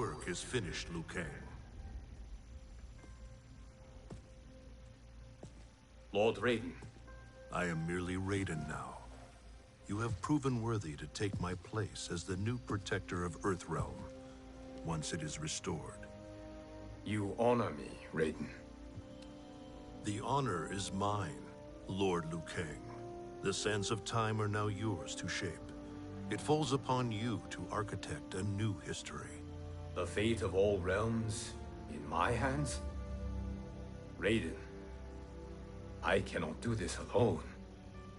work is finished, Liu Kang. Lord Raiden. I am merely Raiden now. You have proven worthy to take my place as the new protector of Earthrealm, once it is restored. You honor me, Raiden. The honor is mine, Lord Liu Kang. The sands of time are now yours to shape. It falls upon you to architect a new history. The fate of all realms in my hands? Raiden, I cannot do this alone.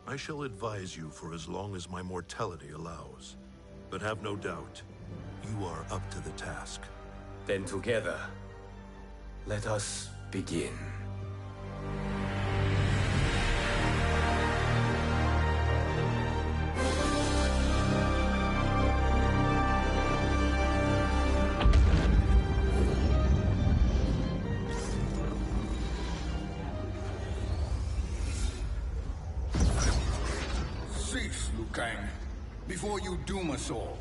I shall advise you for as long as my mortality allows. But have no doubt, you are up to the task. Then together, let us begin. Cease, Liu Kang, before you doom us all.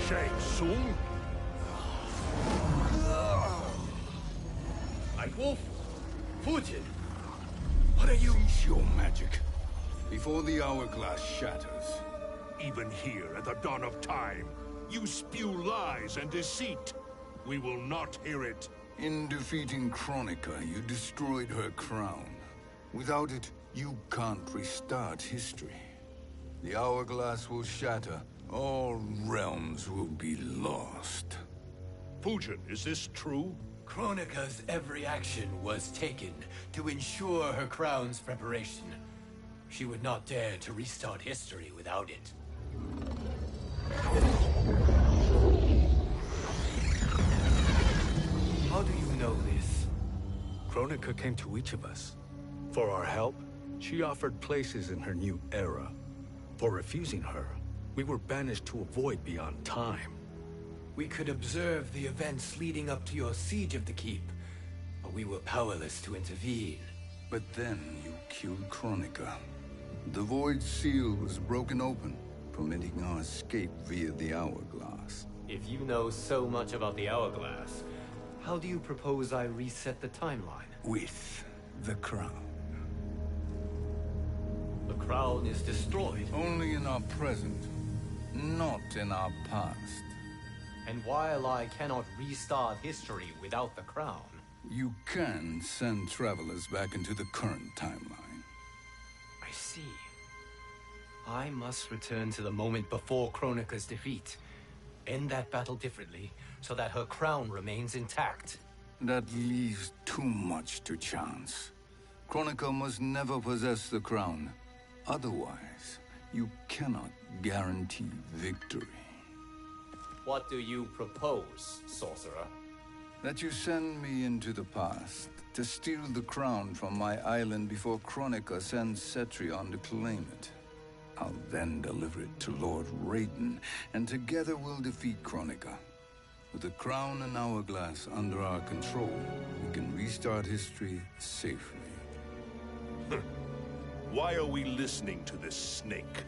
Shang Tsung? Night Wolf? Fujin? What are you? Cease your magic, before the hourglass shatters. Even here at the dawn of time, you spew lies and deceit. We will not hear it. In defeating Kronika, you destroyed her crown. Without it, you can't restart history. The hourglass will shatter. All realms will be lost. Fujin, is this true? Kronika's every action was taken to ensure her crown's preparation. She would not dare to restart history without it. How do you know this? Kronika came to each of us. For our help, she offered places in her new era. For refusing her, we were banished to a void beyond time. We could observe the events leading up to your siege of the Keep, but we were powerless to intervene. But then you killed Kronika. The Void Seal was broken open, permitting our escape via the Hourglass. If you know so much about the Hourglass, how do you propose I reset the timeline? With the crown. The crown is destroyed. Only in our present, not in our past. And while I cannot restart history without the crown... You can send travelers back into the current timeline. I see. I must return to the moment before Kronika's defeat. End that battle differently, so that her crown remains intact. That leaves too much to chance. Kronika must never possess the crown. Otherwise, you cannot guarantee victory. What do you propose, sorcerer? That you send me into the past to steal the crown from my island before Kronika sends Cetrion to claim it. I'll then deliver it to Lord Raiden, and together we'll defeat Kronika. With the crown and hourglass under our control, we can restart history safely. Why are we listening to this snake?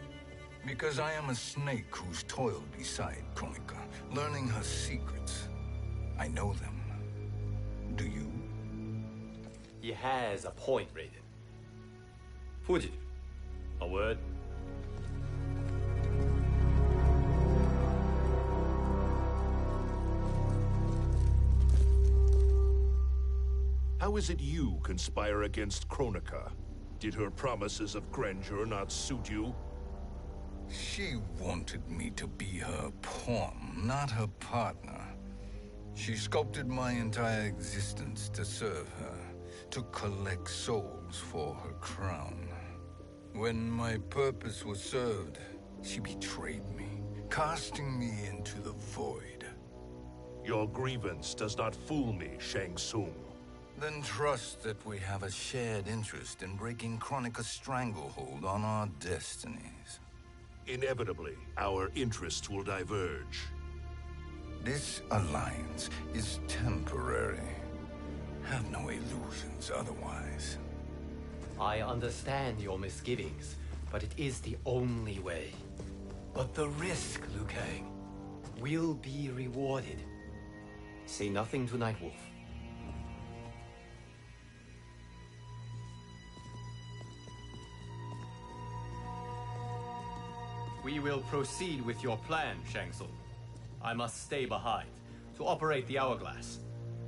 Because I am a snake who's toiled beside Kronika, learning her secrets. I know them. Do you? He has a point, Raiden. Fujin, a word? How is it you conspire against Kronika? Did her promises of grandeur not suit you? She wanted me to be her pawn, not her partner. She sculpted my entire existence to serve her, to collect souls for her crown. When my purpose was served, she betrayed me, casting me into the void. Your grievance does not fool me, Shang Tsung. Then trust that we have a shared interest in breaking Kronika's stranglehold on our destinies. Inevitably, our interests will diverge. This alliance is temporary. Have no illusions otherwise. I understand your misgivings, but it is the only way. But the risk, Liu Kang, will be rewarded. Say nothing to Nightwolf. We will proceed with your plan, Shang Tsung. I must stay behind to operate the Hourglass.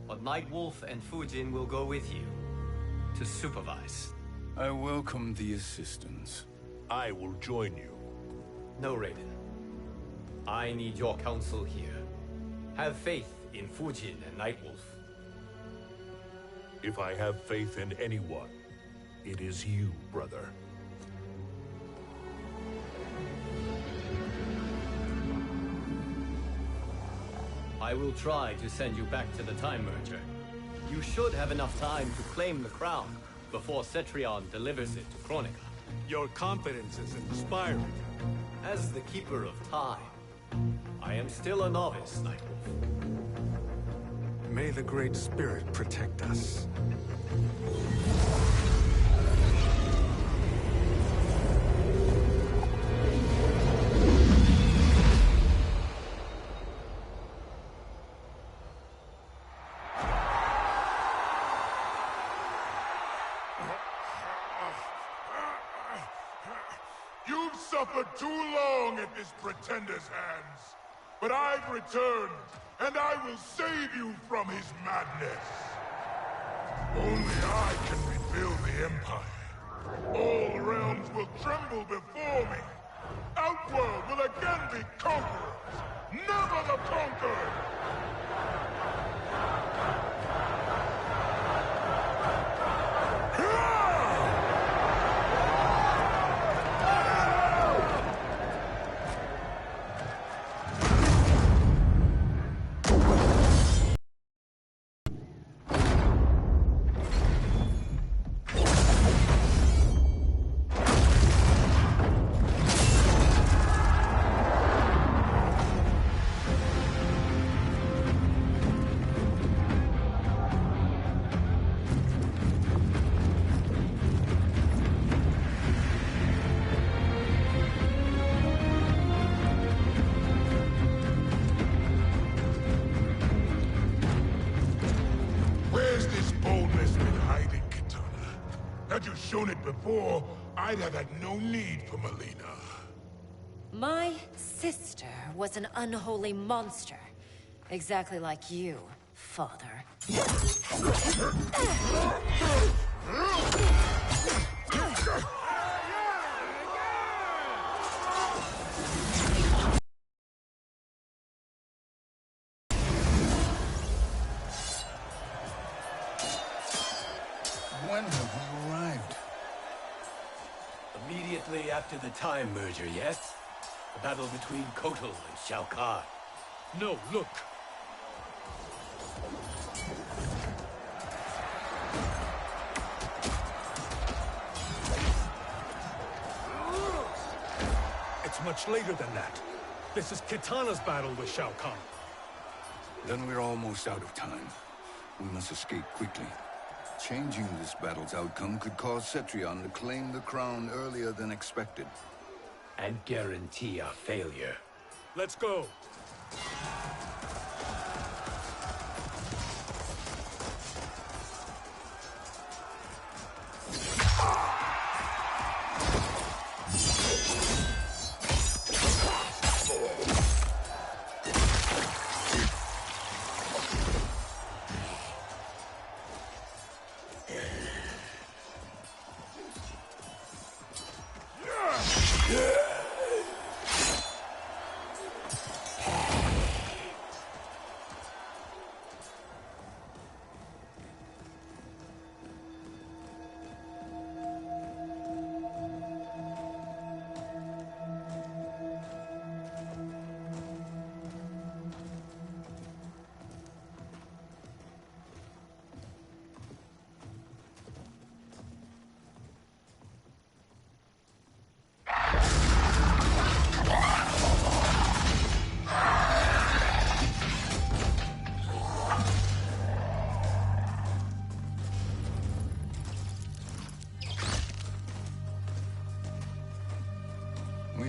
But Nightwolf and Fujin will go with you to supervise. I welcome the assistance. I will join you. No, Raiden. I need your counsel here. Have faith in Fujin and Nightwolf. If I have faith in anyone, it is you, brother. I will try to send you back to the Time Merger. You should have enough time to claim the crown before Cetrion delivers it to Kronika. Your confidence is inspiring. As the Keeper of Time, I am still a novice, Nightwolf. May the Great Spirit protect us. You've suffered too long at this Pretender's hands. But I've returned, and I will save you from his madness. Only I can rebuild the Empire. All realms will tremble before me. Outworld will again be conquerors, never the conquered! Had you shown it before, I'd have had no need for Mileena. My sister was an unholy monster. Exactly like you, father. When have we arrived? Immediately after the Time Merger, yes? The battle between Kotal and Shao Kahn. No, look! It's much later than that. This is Kitana's battle with Shao Kahn. Then we're almost out of time. We must escape quickly. Changing this battle's outcome could cause Cetrion to claim the crown earlier than expected. And guarantee our failure. Let's go!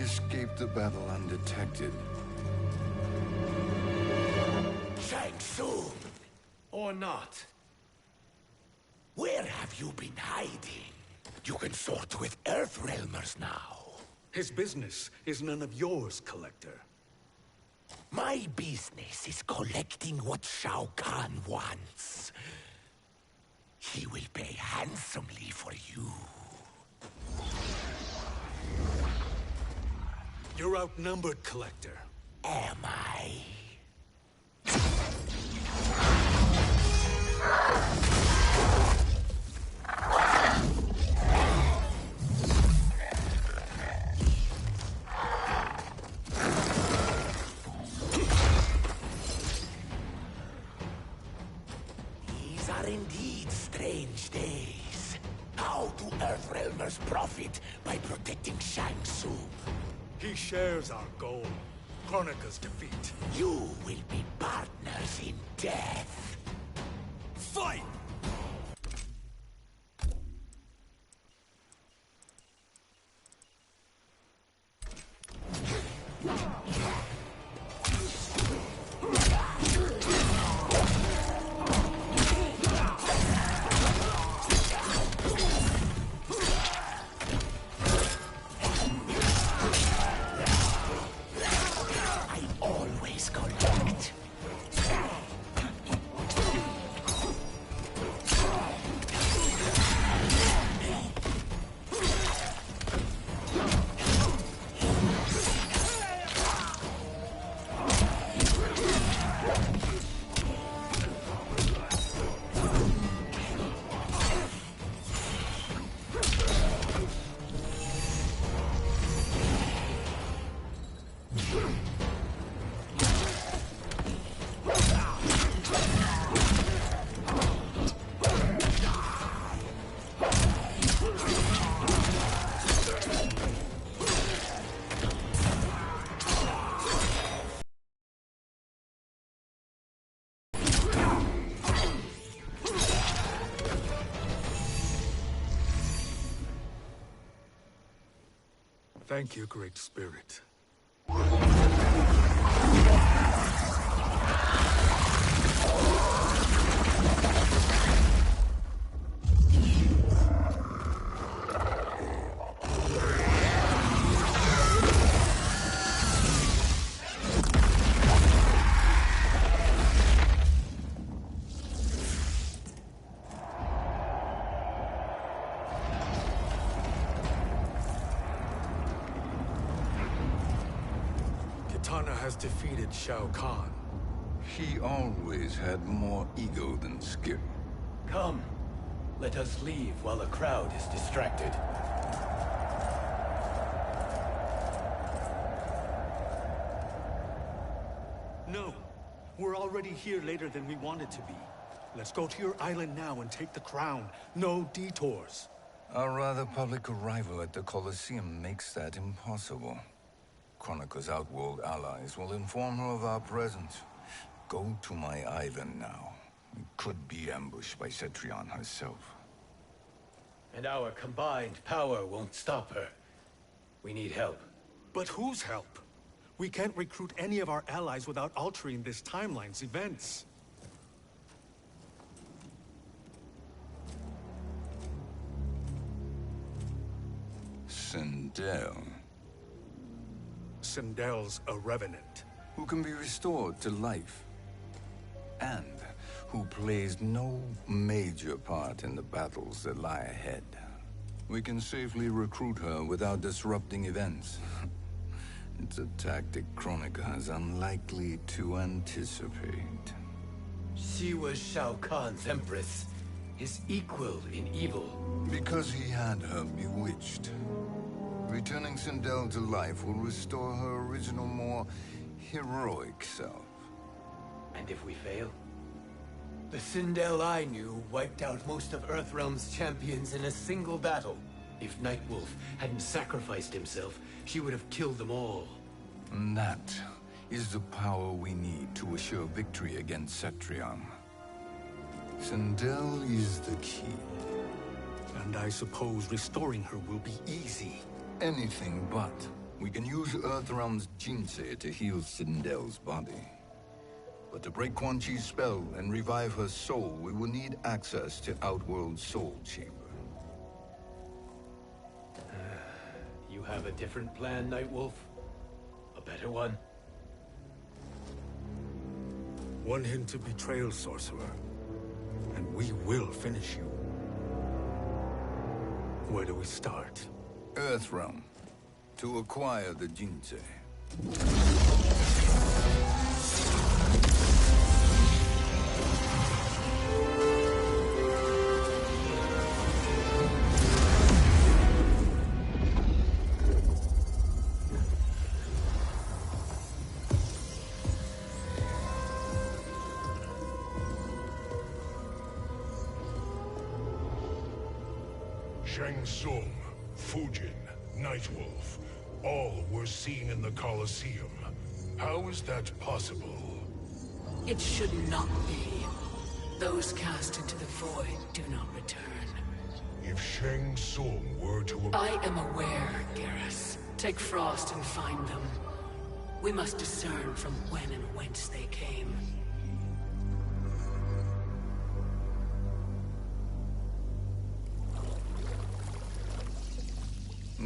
escaped the battle undetected. Shang Tsung! Or not. Where have you been hiding? You can sort with Earthrealmers now. His business is none of yours, Collector. My business is collecting what Shao Kahn wants. He will pay handsomely for you. You're outnumbered, Collector. Am I? These are indeed strange days. How do Earthrealmers profit by protecting Shang Tsung? He shares our goal. Kronika's defeat. You will be partners in death. Fight! I always collect. Thank you, Great Spirit. Kitana has defeated Shao Kahn. He always had more ego than skill. Come. Let us leave while the crowd is distracted. No. We're already here later than we wanted to be. Let's go to your island now and take the crown. No detours. Our rather public arrival at the Colosseum makes that impossible. Kronika's outworld allies will inform her of our presence. Go to my island now. We could be ambushed by Cetrion herself. And our combined power won't stop her. We need help. But whose help? We can't recruit any of our allies without altering this timeline's events. Sindel, Sindel's a revenant. who can be restored to life, and who plays no major part in the battles that lie ahead. We can safely recruit her without disrupting events. It's a tactic Kronika is unlikely to anticipate. She was Shao Kahn's empress, his equal in evil. Because he had her bewitched. Returning Sindel to life will restore her original, more heroic self. And if we fail? The Sindel I knew wiped out most of Earthrealm's champions in a single battle. If Nightwolf hadn't sacrificed himself, she would have killed them all. And that is the power we need to assure victory against Cetrion. Sindel is the key. And I suppose restoring her will be easy. Anything but. We can use Earthrealm's Jinsei to heal Sindel's body. But to break Quan Chi's spell and revive her soul, we will need access to Outworld's Soul Chamber. You have a different plan, Nightwolf? A better one? Want him to betrayal, Sorcerer. And we will finish you. Where do we start? Earthrealm. To acquire the Jinsei. Shang Tsung, Fujin, Nightwolf, all were seen in the Colosseum. How is that possible? It should not be. Those cast into the void do not return. If Shang Tsung were to... I am aware, Garrus. Take Frost and find them. We must discern from when and whence they came.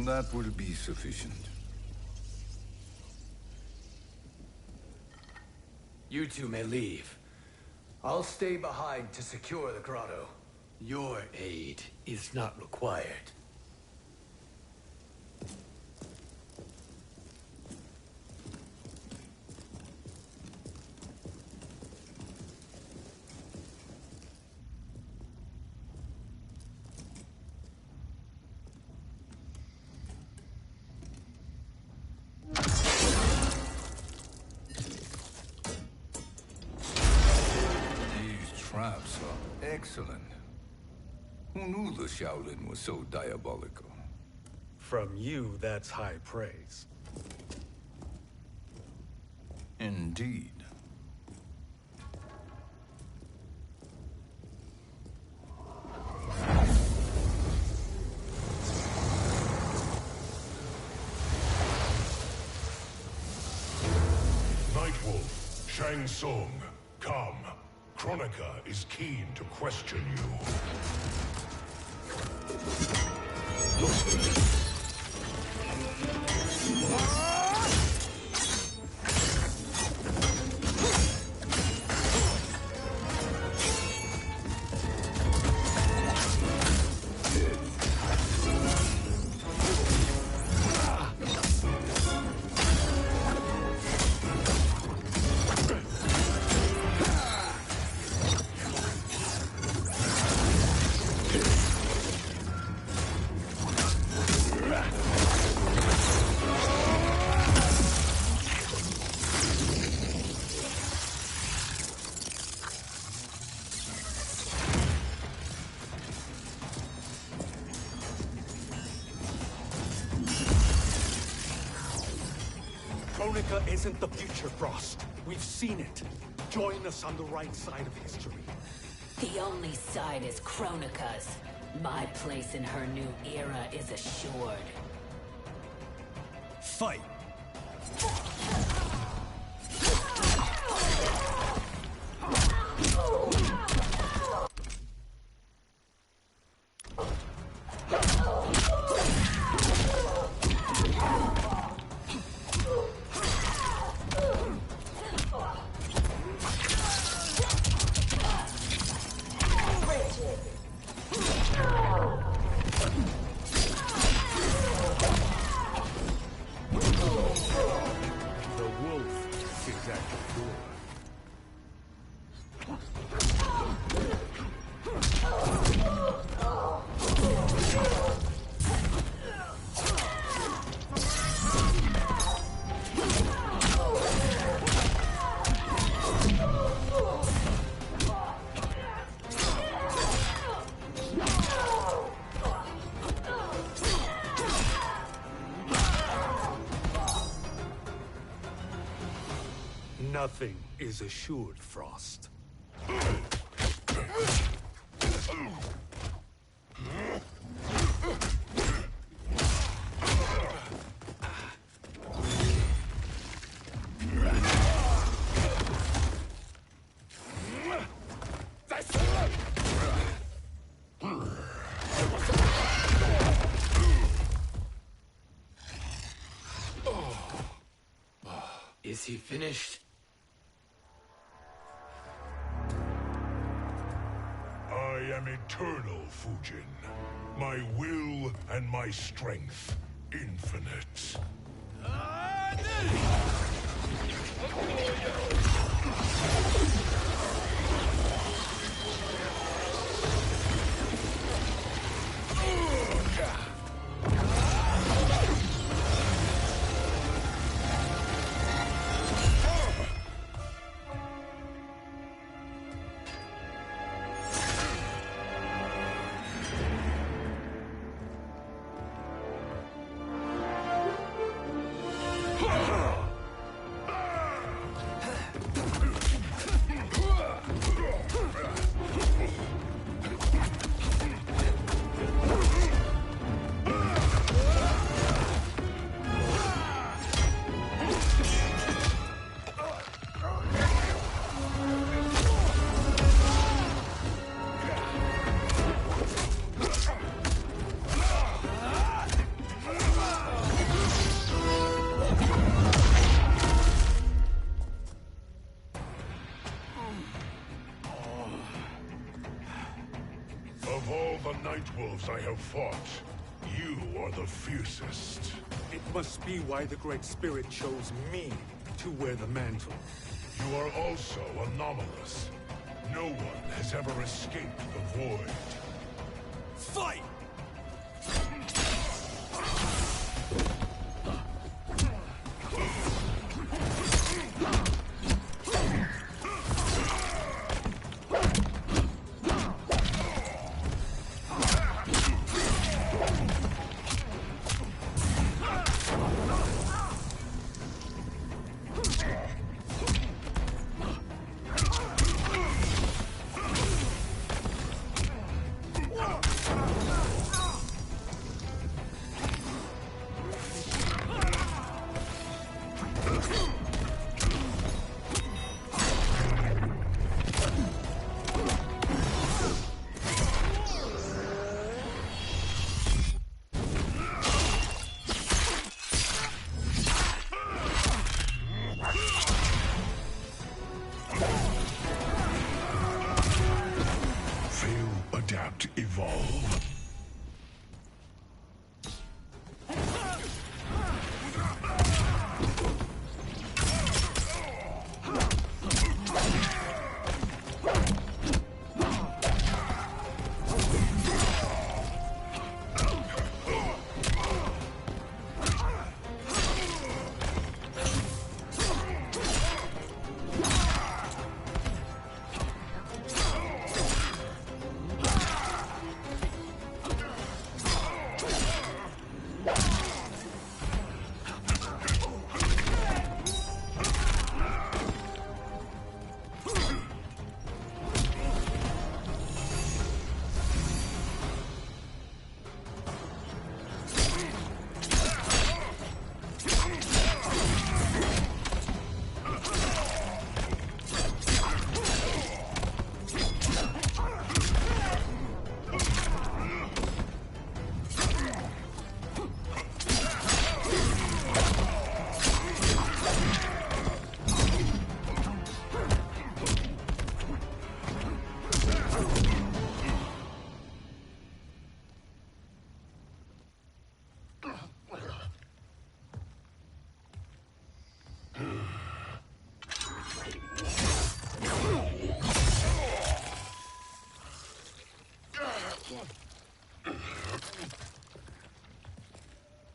That will be sufficient. You two may leave. I'll stay behind to secure the grotto. Your aid is not required. Traps are excellent. Who knew the Shaolin was so diabolical? From you, that's high praise. Indeed. Nightwolf, Shang Tsung, come. Kronika is keen to question you. Kronika isn't the future, Frost. We've seen it. Join us on the right side of history. The only side is Kronika's. My place in her new era is assured. Fight! Nothing is assured, Frost. Is he finished? I am eternal, Fujin. My will and my strength, infinite. Of all the Nightwolves I have fought, you are the fiercest. It must be why the Great Spirit chose me to wear the mantle. You are also anomalous. No one has ever escaped the Void. Fight! Evolve.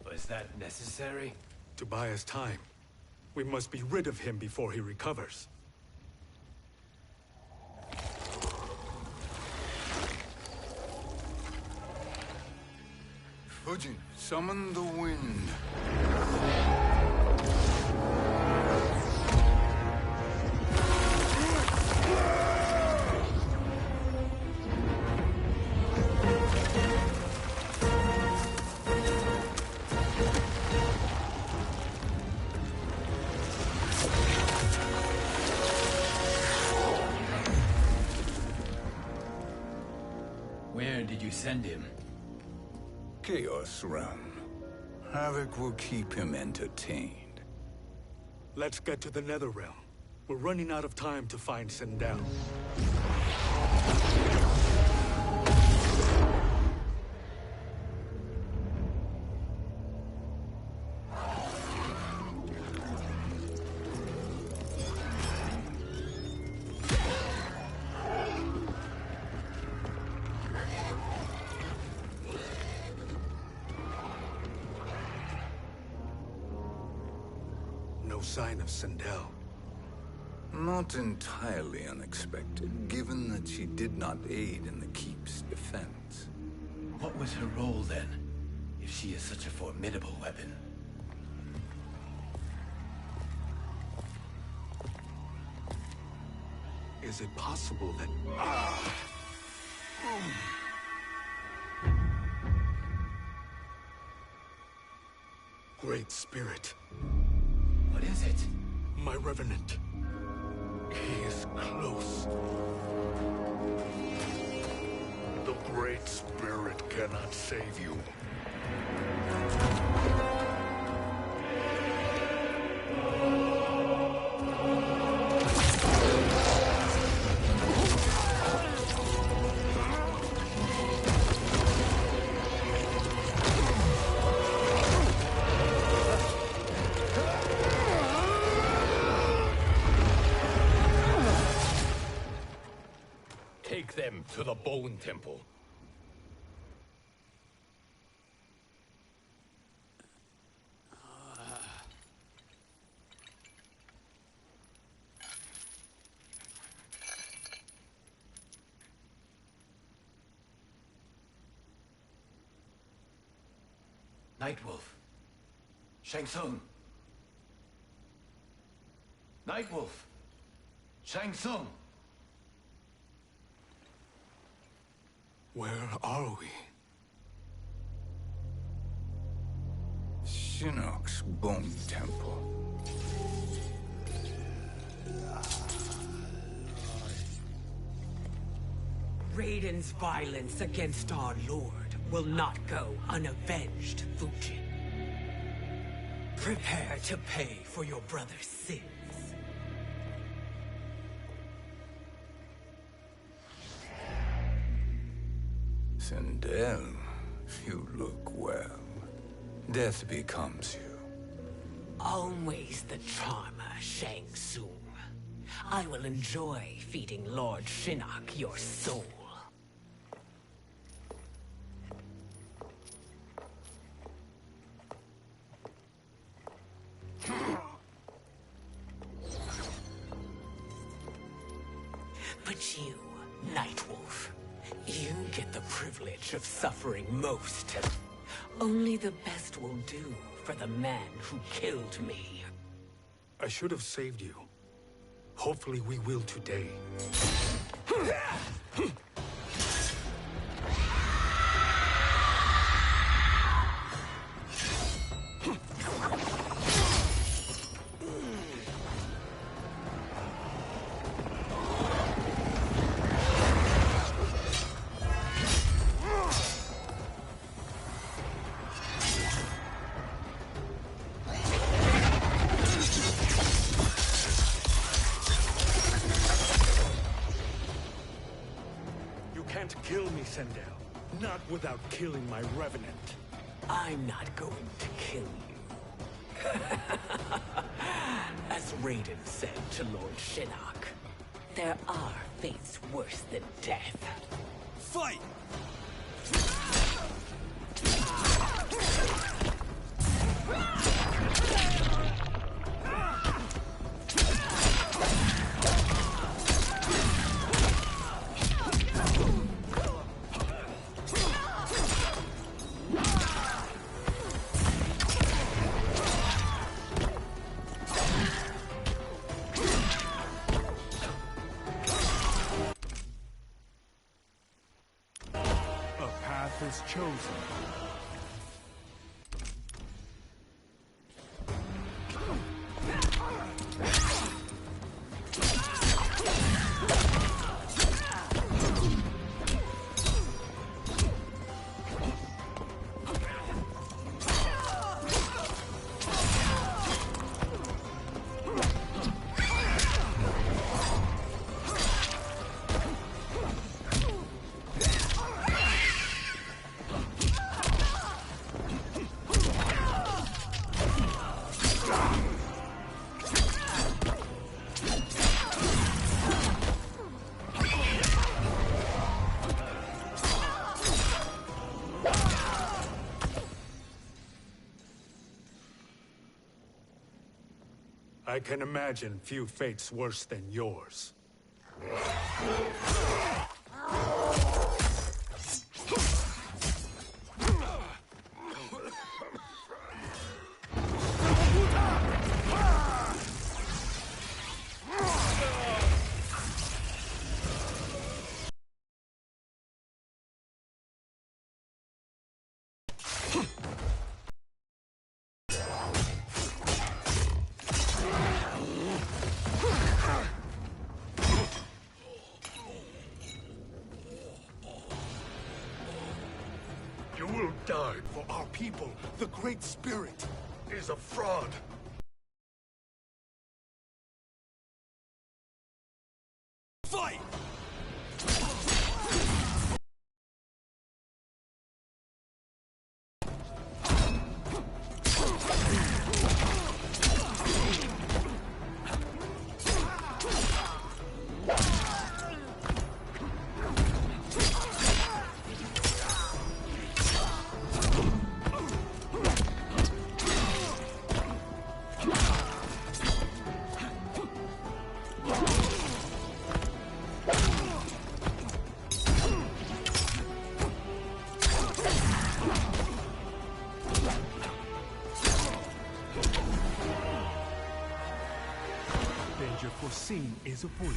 Was that necessary? To buy us time. We must be rid of him before he recovers. Fujin, summon the wind. Where did you send him? Chaos Realm. Havoc will keep him entertained. Let's get to the Netherrealm. We're running out of time to find Sindel. No sign of Sindel. Not entirely unexpected, given that she did not aid in the Keep's defense. What was her role then, if she is such a formidable weapon? Is it possible that... Great Spirit. What is it? My Revenant. He is close. The Great Spirit cannot save you. Take them to the Bone Temple. Nightwolf. Shang Tsung. Nightwolf. Shang Tsung. Where are we? Shinnok's Bone Temple. Raiden's violence against our Lord will not go unavenged, Fujin. Prepare to pay for your brother's sins. Sindel, you look well. Death becomes you. Always the charmer, Shang Tsung. I will enjoy feeding Lord Shinnok your soul. But you, Nightwolf, you get the privilege of suffering most. Only the best will do for the man who killed me. I should have saved you. Hopefully we will today. Kill me, Sindel. Not without killing my Revenant. I'm not going to kill you. As Raiden said to Lord Shinnok, there are fates worse than death. Fight! Is chosen. I can imagine few fates worse than yours. You will die for our people. The Great Spirit is a fraud. Fight! Danger foreseen is avoided.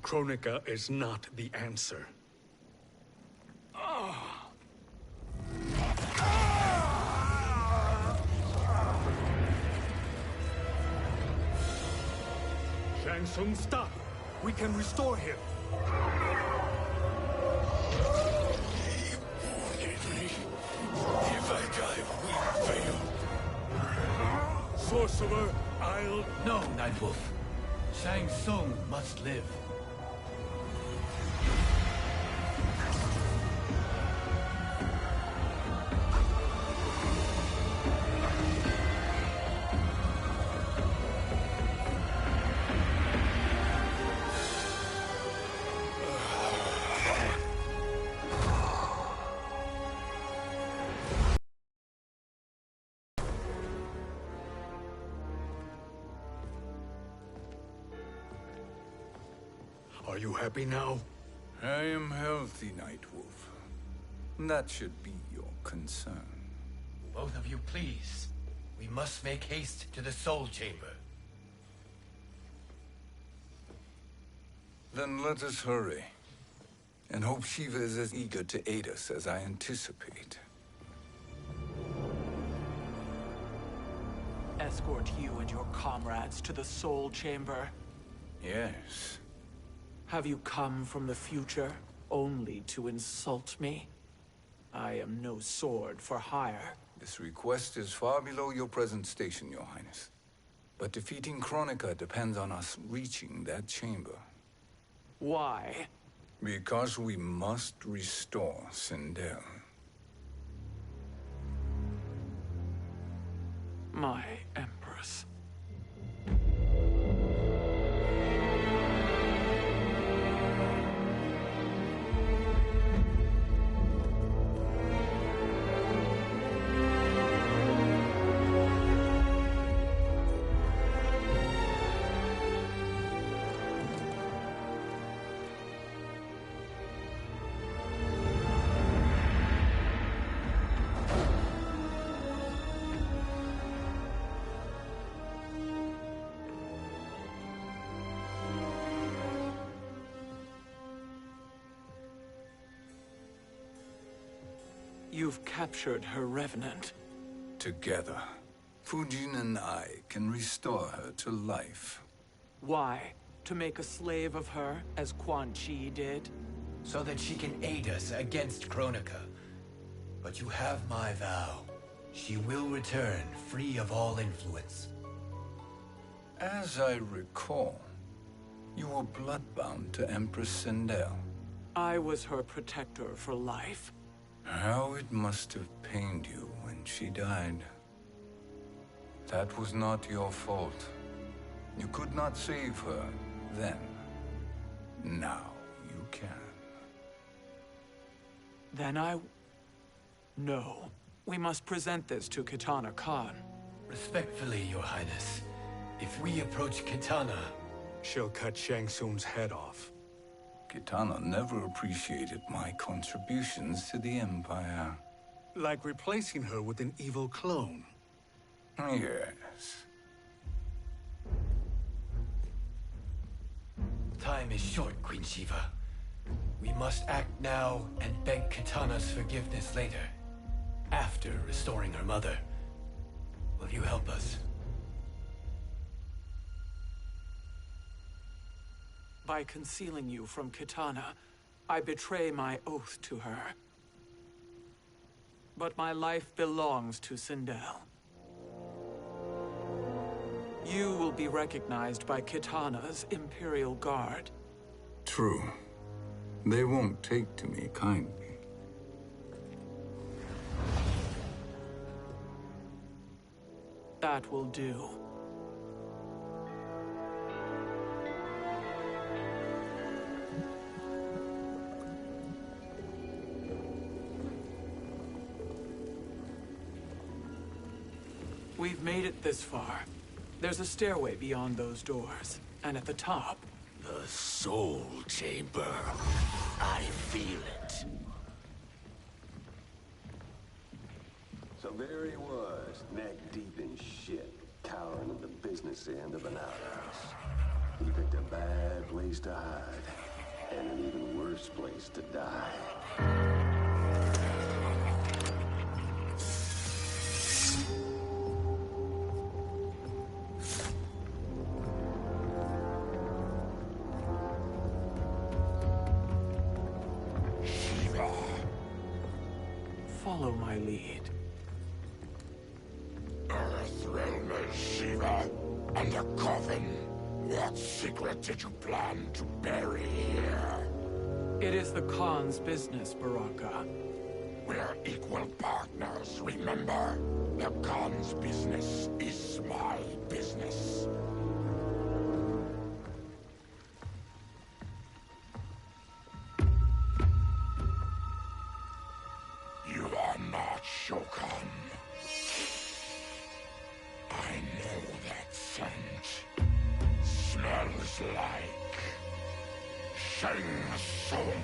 Kronika is not the answer. Shang Tsung, stop! We can restore him! If I die, we fail. Sorcerer, I'll... No, Nightwolf. Shang Tsung must live. Are you happy now? I am healthy, Nightwolf. That should be your concern. Both of you, please. We must make haste to the Soul Chamber. Then let us hurry. And hope Shiva is as eager to aid us as I anticipate. Escort you and your comrades to the Soul Chamber. Yes. Have you come from the future only to insult me? I am no sword for hire. This request is far below your present station, Your Highness. But defeating Kronika depends on us reaching that chamber. Why? Because we must restore Sindel. My Empress. You've captured her Revenant. Together, Fujin and I can restore her to life. Why? To make a slave of her, as Quan Chi did? So that she can aid us against Kronika. But you have my vow. She will return, free of all influence. As I recall, you were bloodbound to Empress Sindel. I was her protector for life. How it must have pained you when she died. That was not your fault. You could not save her then. Now you can. Then No. We must present this to Kitana Khan. Respectfully, Your Highness. If we approach Kitana... She'll cut Shang Tsung's head off. Kitana never appreciated my contributions to the Empire. Like replacing her with an evil clone. Yes. Time is short, Queen Shiva. We must act now and beg Kitana's forgiveness later. After restoring her mother. Will you help us? By concealing you from Kitana, I betray my oath to her. But my life belongs to Sindel. You will be recognized by Kitana's Imperial Guard. True. They won't take to me kindly. That will do. We've made it this far. There's a stairway beyond those doors, and at the top... The Soul Chamber. I feel it. So there he was, neck deep in shit, cowering at the business end of an outhouse. He picked a bad place to hide, and an even worse place to die. Follow my lead. Earthrealm is Shiva, and a coffin. What secret did you plan to bury here? It is the Khan's business, Baraka. We're equal partners, remember? The Khan's business is my business. You are not Shokan. I know that scent. Smells like... Shang Tsung.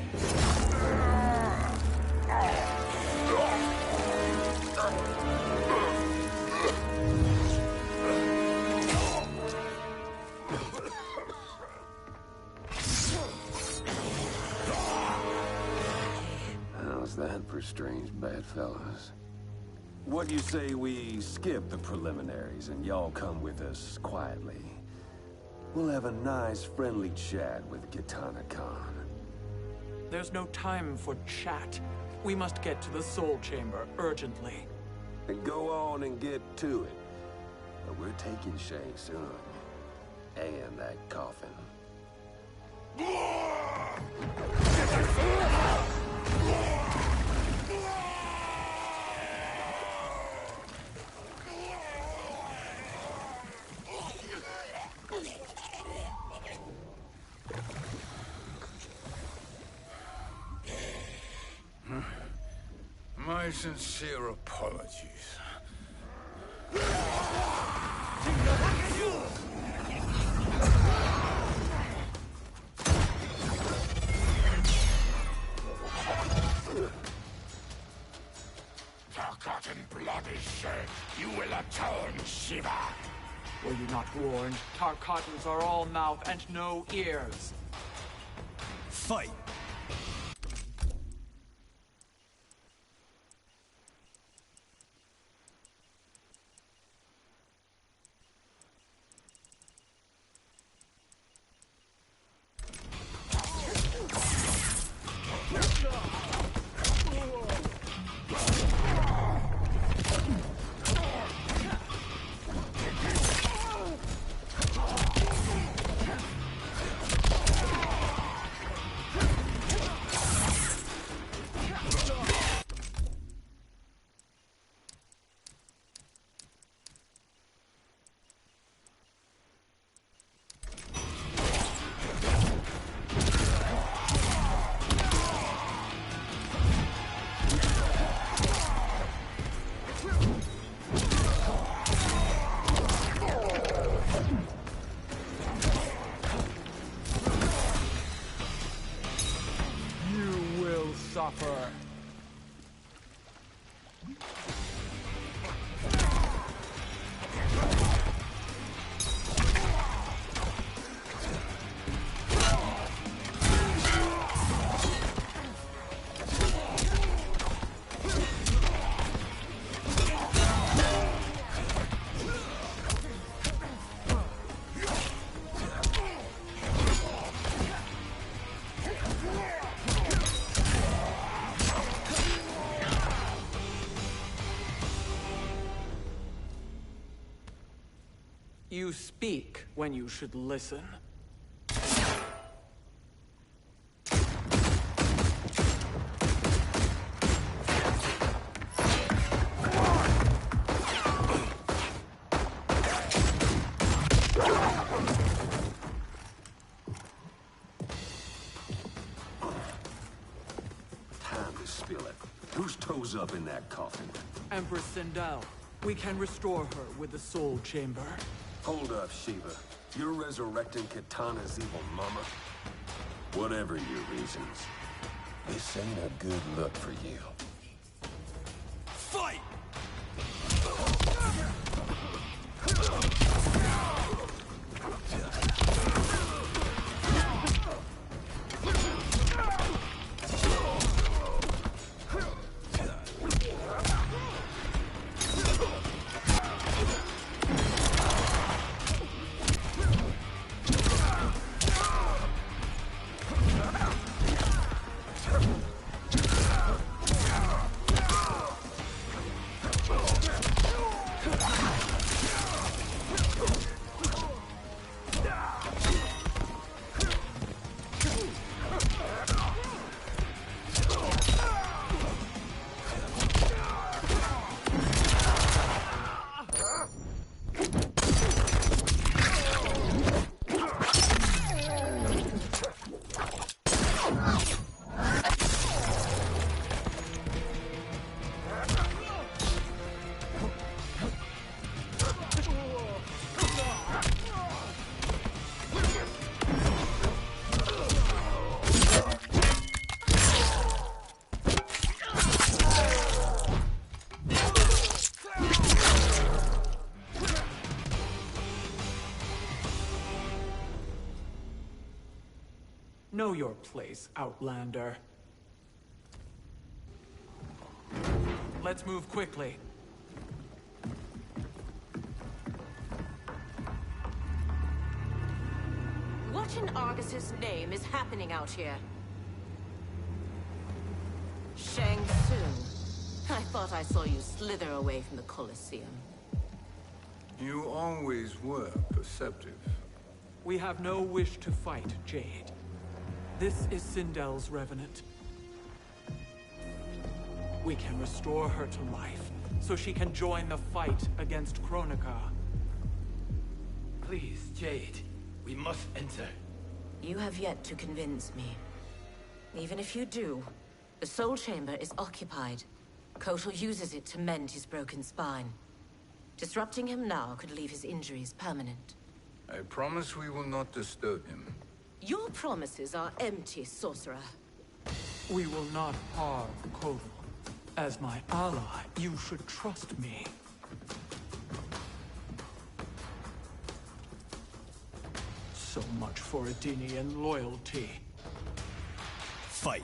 How's that for strange bedfellows? What do you say we skip the preliminaries and y'all come with us quietly? We'll have a nice, friendly chat with Kitana Khan. There's no time for chat. We must get to the Soul Chamber urgently. And go on and get to it. But we're taking Shang Tsung. And that coffin. My sincere apologies. Forgotten blood is shed. You will atone, Shiva. Were you not warned? Tarkatans are all mouth and no ears. Fight! You speak when you should listen. Time to spill it. Whose toes up in that coffin? Empress Sindel. We can restore her with the Soul Chamber. Hold up, Shiva. You're resurrecting Kitana's evil mama? Whatever your reasons, this ain't a good look for you. Fight! Know your place, Outlander. Let's move quickly. What in Argus's name is happening out here? Shang Tsung. I thought I saw you slither away from the Colosseum. You always were perceptive. We have no wish to fight, Jade. This is Sindel's Revenant. We can restore her to life, so she can join the fight against Kronika. Please, Jade. We must enter. You have yet to convince me. Even if you do, the Soul Chamber is occupied. Kotal uses it to mend his broken spine. Disrupting him now could leave his injuries permanent. I promise we will not disturb him. Your promises are empty, sorcerer. We will not harm Kotal. As my ally, you should trust me. So much for Edenian loyalty. Fight!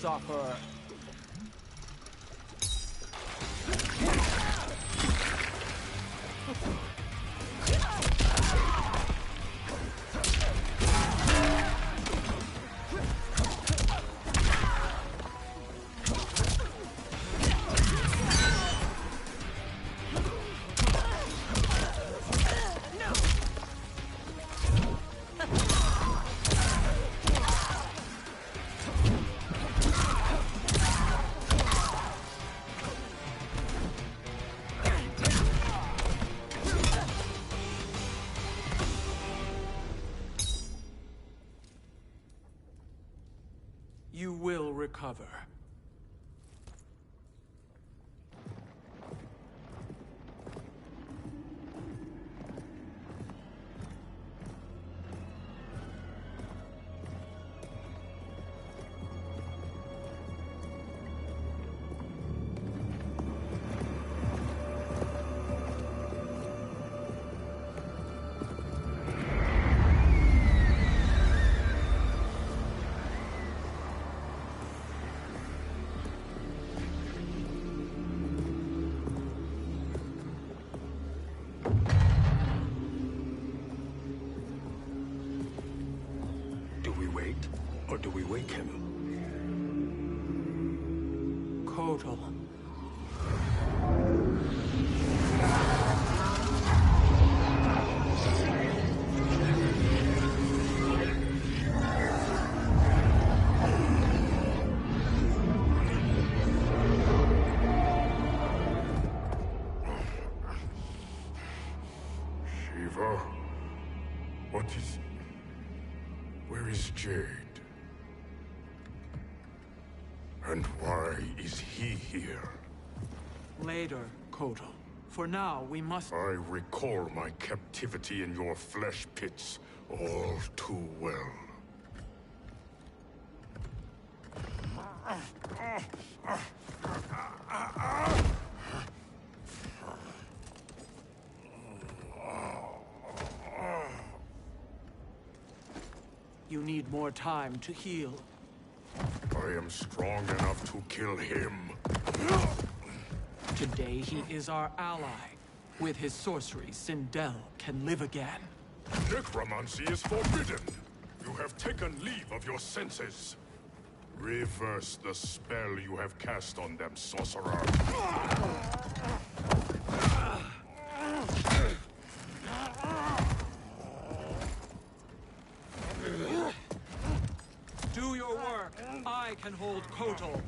suffer. You will recover. Or do we wake him? Kotal. Shiva? What is... Where is Jade? And why is he here? Later, Kotal. For now, we must... I recall my captivity in your flesh pits all too well. You need more time to heal. I am strong enough to kill him. Today he is our ally. With his sorcery, Sindel can live again. Necromancy is forbidden. You have taken leave of your senses. Reverse the spell you have cast on them, sorcerer. Do your work. I can hold Kotal.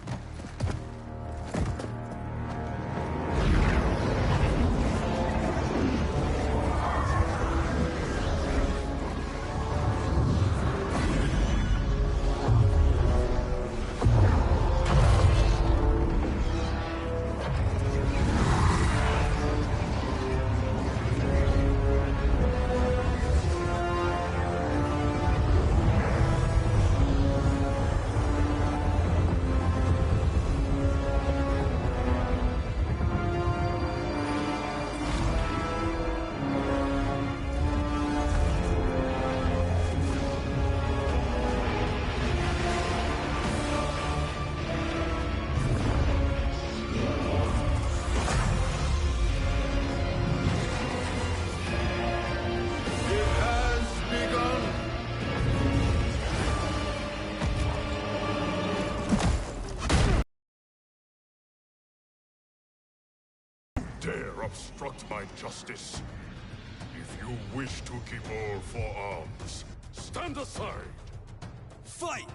Dare obstruct my justice. If you wish to keep all 4 arms, stand aside. Fight!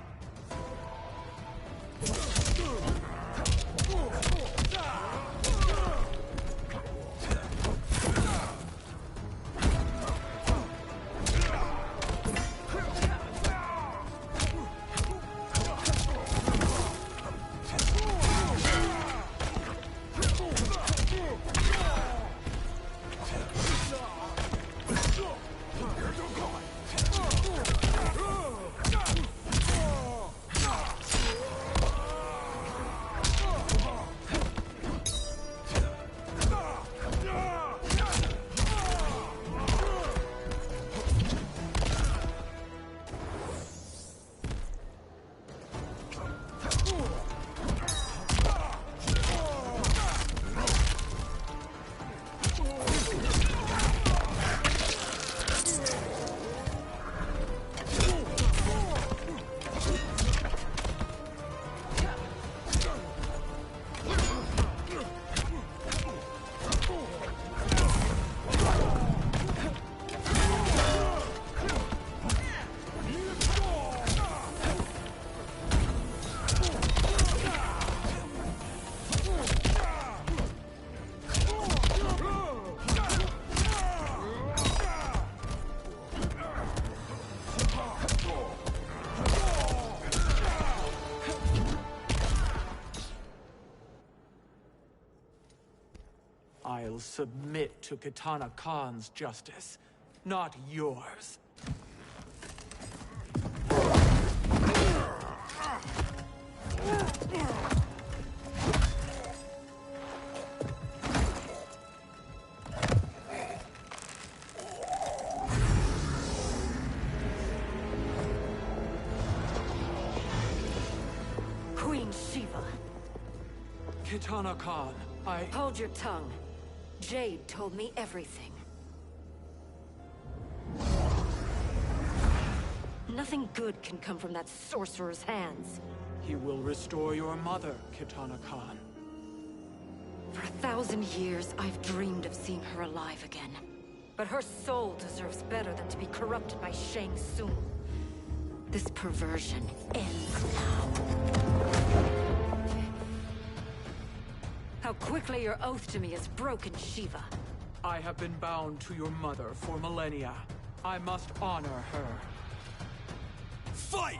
will submit to Kitana Khan's justice, not yours. Queen Shiva. Kitana Khan, Hold your tongue. Jade told me everything. Nothing good can come from that sorcerer's hands. he will restore your mother, Kitana Khan. For 1,000 years, I've dreamed of seeing her alive again. But her soul deserves better than to be corrupted by Shang Tsung. This perversion ends now. How quickly your oath to me is broken, Shiva. I have been bound to your mother for millennia. I must honor her. Fight!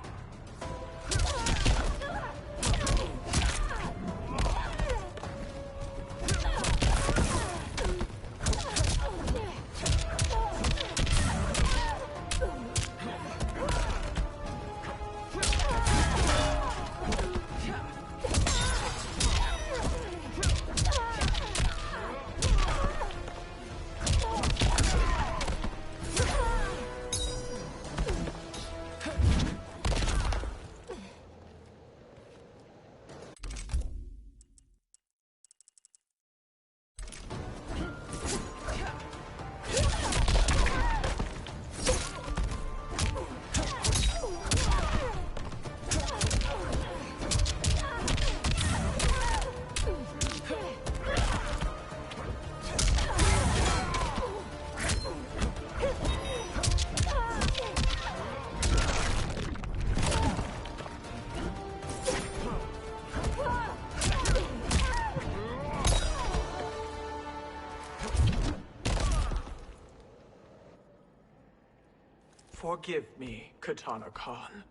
Forgive me, Kitana Khan.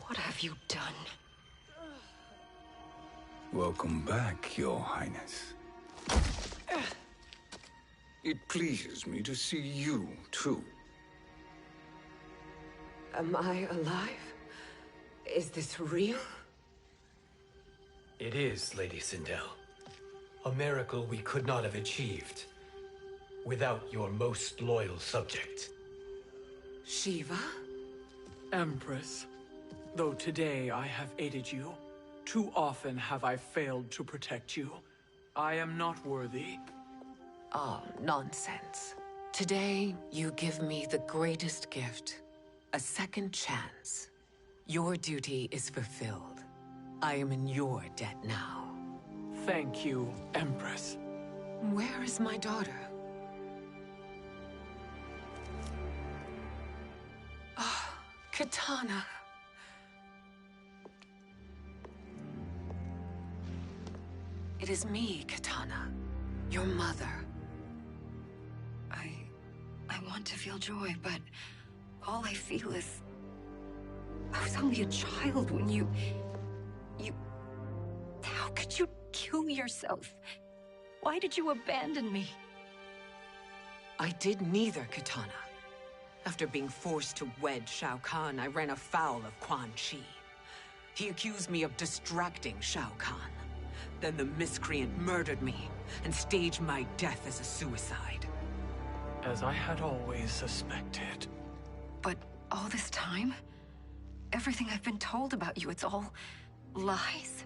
What have you done? Welcome back, Your Highness. It pleases me to see you, too. Am I alive? Is this real? It is, Lady Sindel. A miracle we could not have achieved without your most loyal subject. Shiva? Empress, though today I have aided you, too often have I failed to protect you. I am not worthy. Oh, nonsense. Today, you give me the greatest gift. A second chance. Your duty is fulfilled. I am in your debt now. Thank you, Empress. Where is my daughter? Ah, Kitana. It is me, Kitana. Your mother. I want to feel joy, but all I feel is... I was only a child when you... How could you kill yourself? Why did you abandon me? I did neither, Kitana. After being forced to wed Shao Kahn, I ran afoul of Quan Chi. He accused me of distracting Shao Kahn. Then the miscreant murdered me and staged my death as a suicide. as I had always suspected. But all this time? Everything I've been told about you, it's all lies?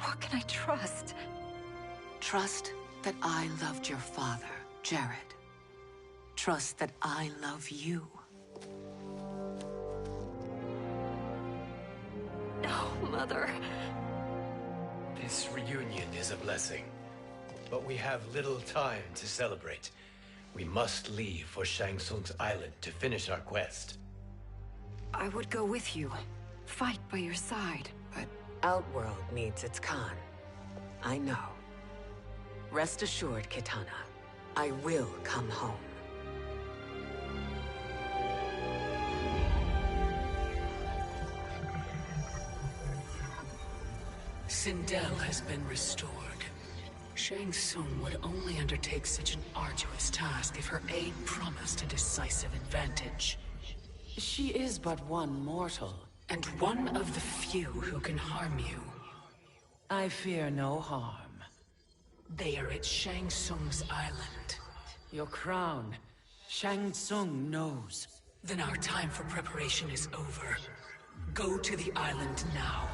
What can I trust? Trust that I loved your father, Jared. Trust that I love you. No, Mother. This reunion is a blessing, but we have little time to celebrate. We must leave for Shang Tsung's island to finish our quest. I would go with you, fight by your side, but... Outworld needs its Khan. I know. Rest assured, Kitana. I will come home. Sindel has been restored. Shang Tsung would only undertake such an arduous task if her aid promised a decisive advantage. She is but one mortal, and one of the few who can harm you. I fear no harm. They are at Shang Tsung's island. Your crown. Shang Tsung knows. Then our time for preparation is over. Go to the island now.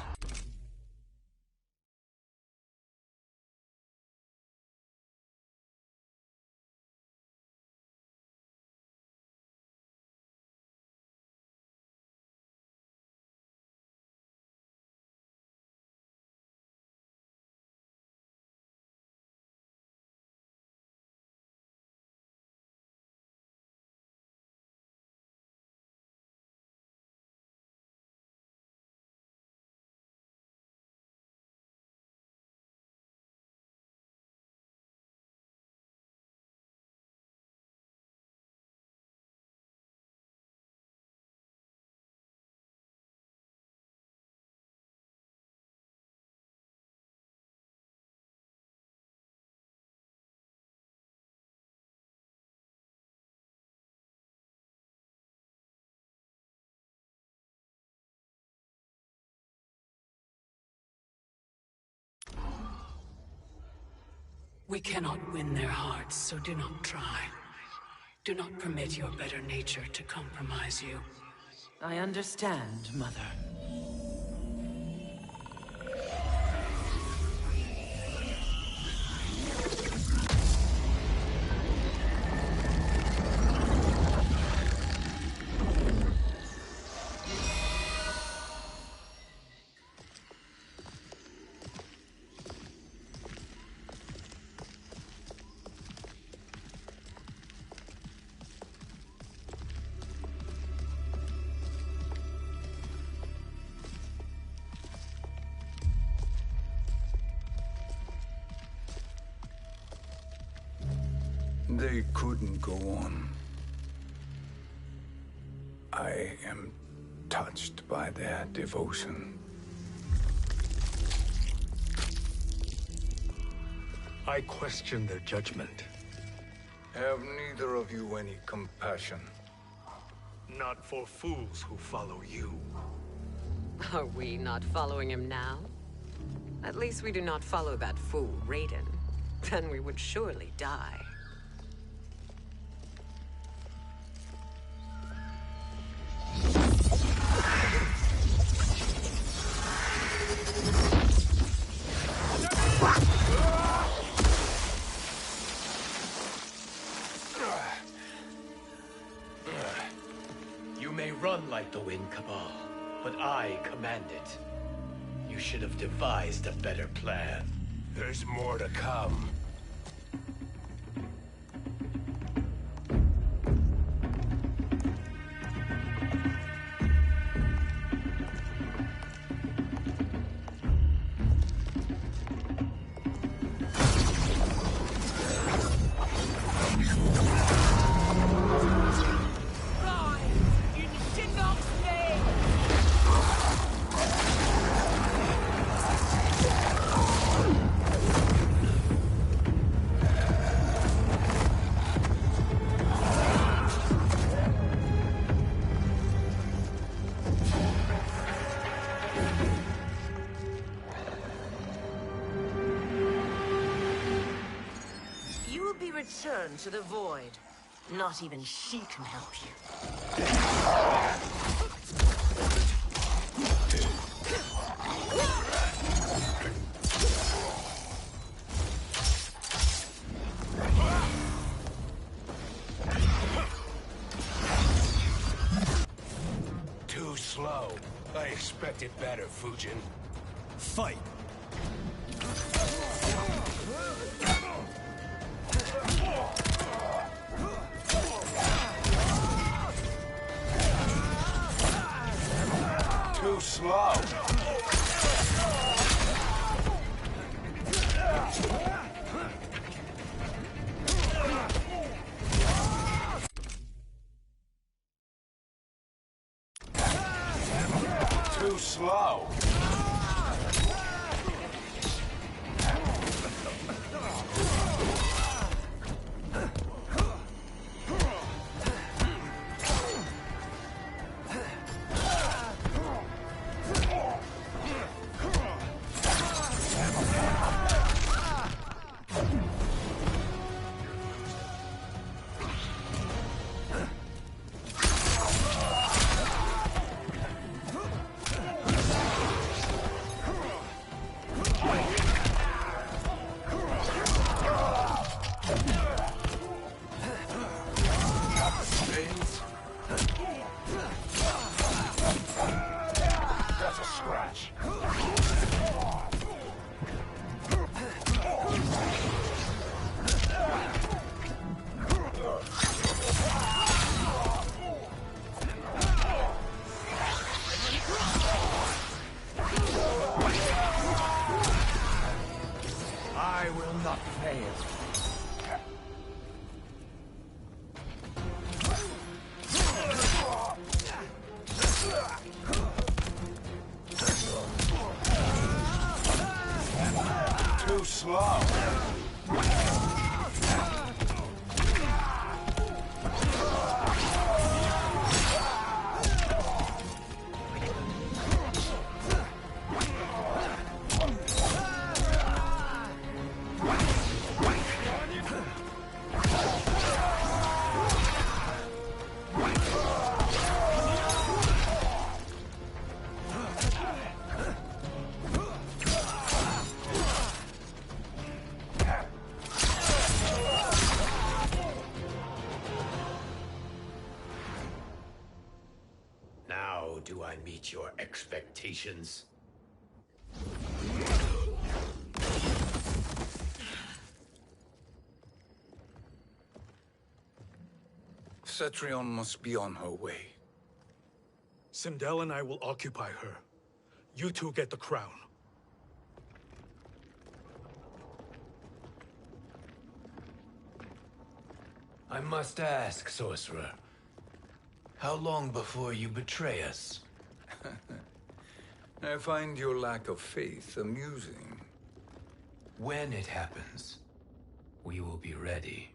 We cannot win their hearts, so do not try. Do not permit your better nature to compromise you. I understand, Mother. They couldn't go on. I am touched by their devotion. I question their judgment. Have neither of you any compassion? Not for fools who follow you. Are we not following him now? At least we do not follow that fool, Raiden. Then we would surely die. You may run like the Wind Cabal, but I command it. You should have devised a better plan. There's more to come. Return to the Void. Not even she can help you. Too slow. I expected better, Fujin. Fight! Too slow. Too slow. That's a scratch. I will not fail. Too slow. Now do I meet your expectations? Cetrion must be on her way. Sindel and I will occupy her. You two get the crown. I must ask, sorcerer. How long before you betray us? I find your lack of faith amusing. When it happens, we will be ready.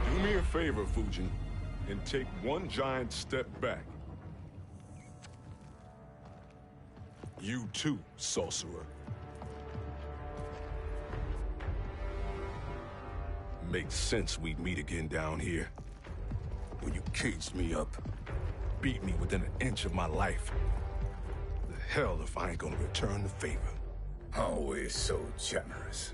Do me a favor, Fujin, and take one giant step back. You too, sorcerer. Makes sense we'd meet again down here. When you caged me up, beat me within an inch of my life. The hell if I ain't gonna return the favor. Always so generous.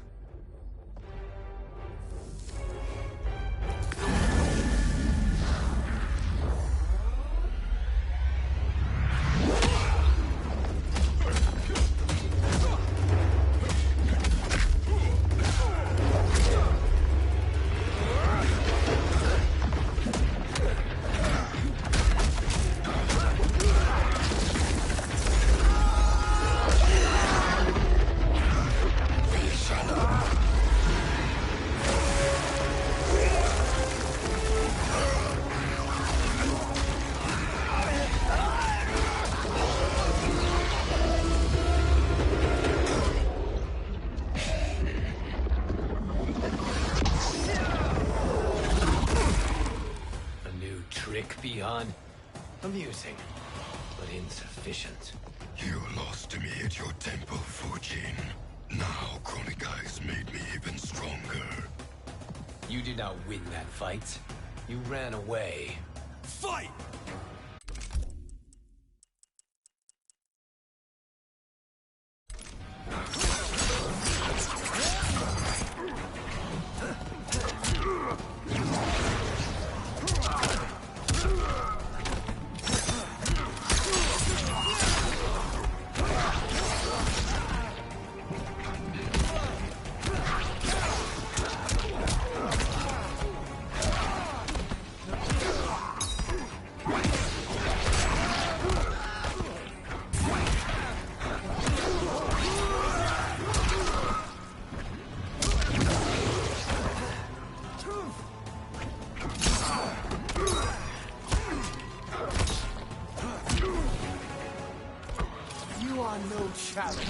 Di-Han. Amusing, but insufficient. You lost to me at your temple, Fujin. Now Kronika has made me even stronger. You did not win that fight. You ran away. Fight! No challenge.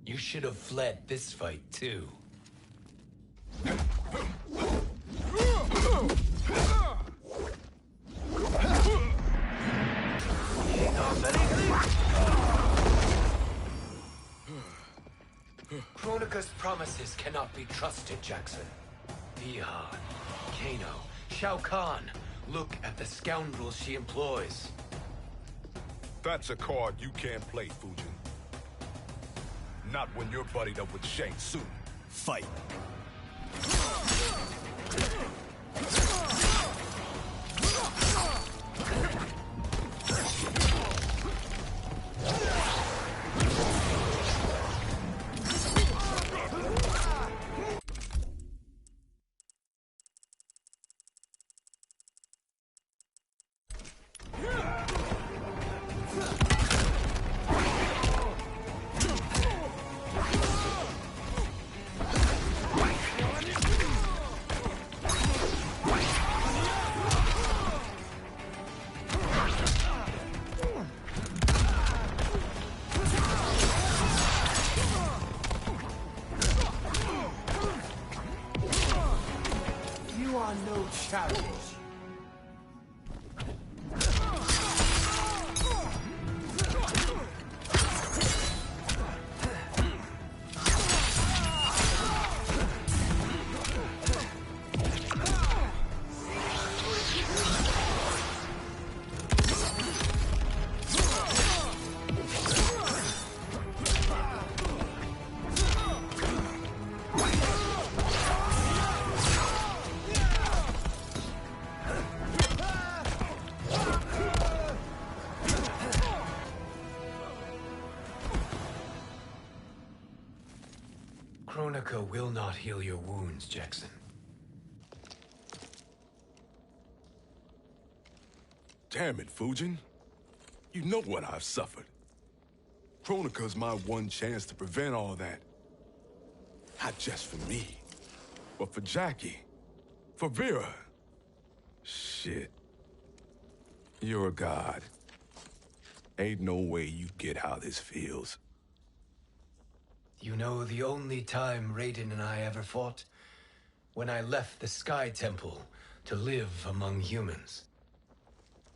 You should have fled this fight, too. Kronika's promises cannot be trusted, Jackson. Di-Han, Kano, Shao Kahn. Look at the scoundrels she employs. That's a card you can't play, Fujin. Not when you're buddied up with Shang Tsung. Fight. No challenge. Kronika will not heal your wounds, Jackson. Damn it, Fujin. You know what I've suffered. Kronika's my one chance to prevent all that. Not just for me, but for Jackie, for Vera. Shit. You're a god. Ain't no way you get how this feels. You know the only time Raiden and I ever fought? When I left the Sky Temple to live among humans.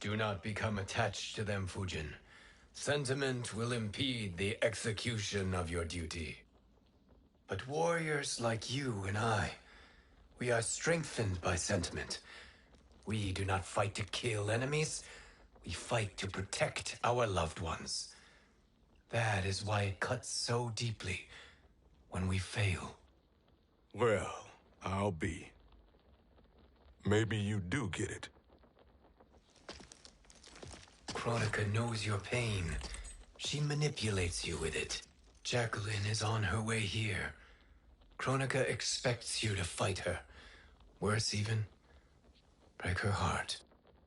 Do not become attached to them, Fujin. Sentiment will impede the execution of your duty. But warriors like you and I, we are strengthened by sentiment. We do not fight to kill enemies. We fight to protect our loved ones. That is why it cuts so deeply when we fail. Well, I'll be. Maybe you do get it. Kronika knows your pain. She manipulates you with it. Jacqueline is on her way here. Kronika expects you to fight her. Worse even, break her heart.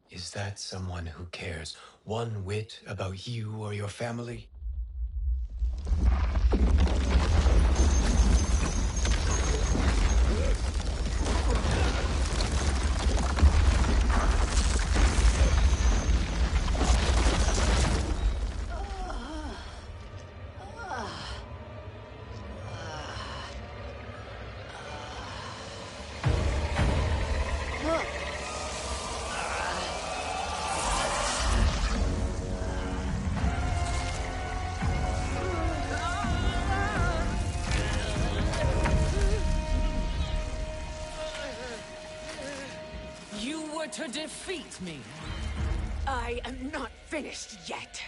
Is that someone who cares one whit about you or your family? To defeat me. I am not finished yet.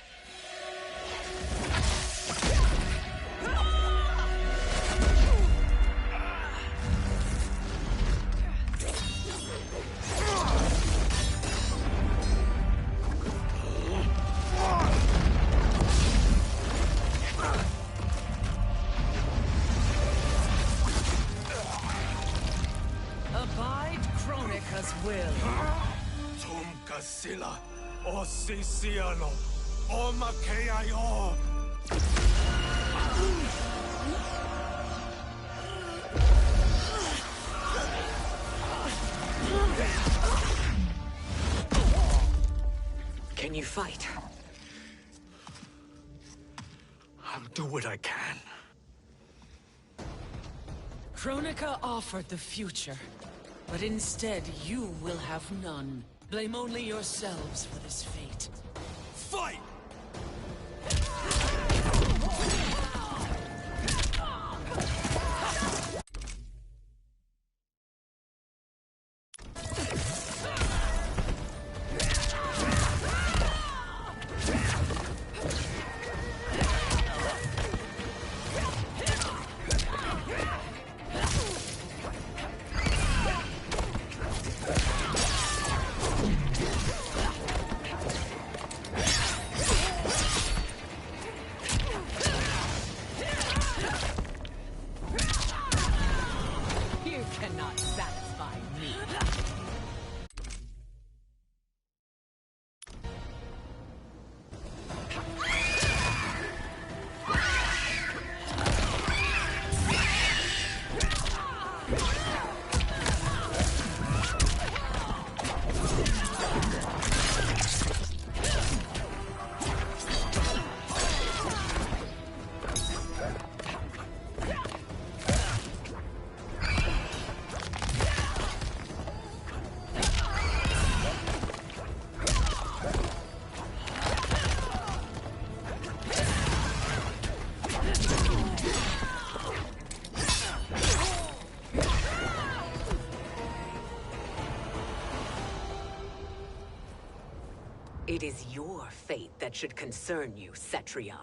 Abide Kronika's will. Sila, o Sisiano, o Makeayo. Can you fight? I'll do what I can. Kronika offered the future, but instead you will have none. Blame only yourselves for this fate. Fight! It is your fate that should concern you, Cetrion.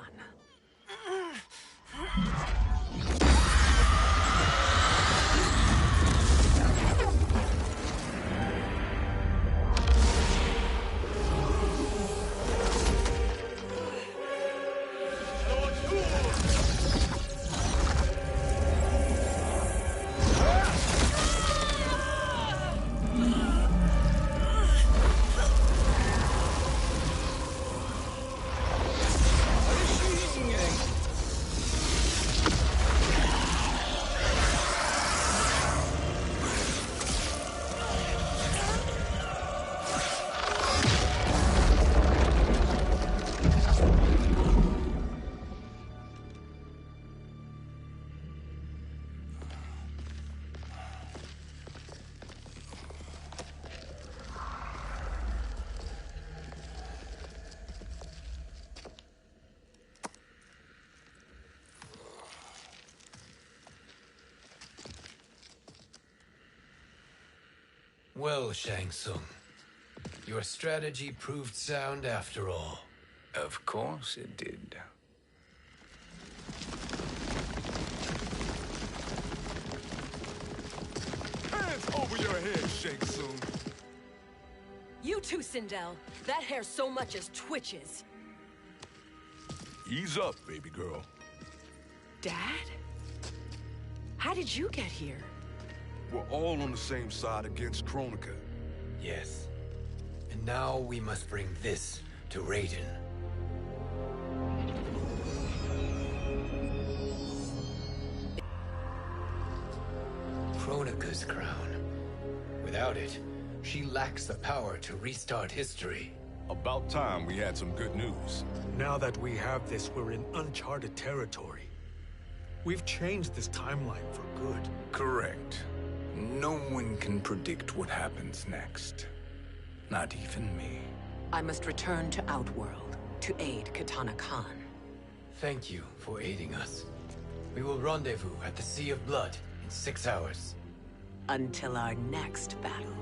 Well, Shang Tsung, your strategy proved sound after all. Of course it did. Hands over your head, Shang Tsung. You too, Sindel. That hair so much as twitches. Ease up, baby girl. Dad? How did you get here? We're all on the same side against Kronika. Yes. And now we must bring this to Raiden. Kronika's crown. Without it, she lacks the power to restart history. About time we had some good news. Now that we have this, we're in uncharted territory. We've changed this timeline for good. Correct. No one can predict what happens next. Not even me. I must return to Outworld to aid Katana Khan. Thank you for aiding us. We will rendezvous at the Sea of Blood in 6 hours. Until our next battle.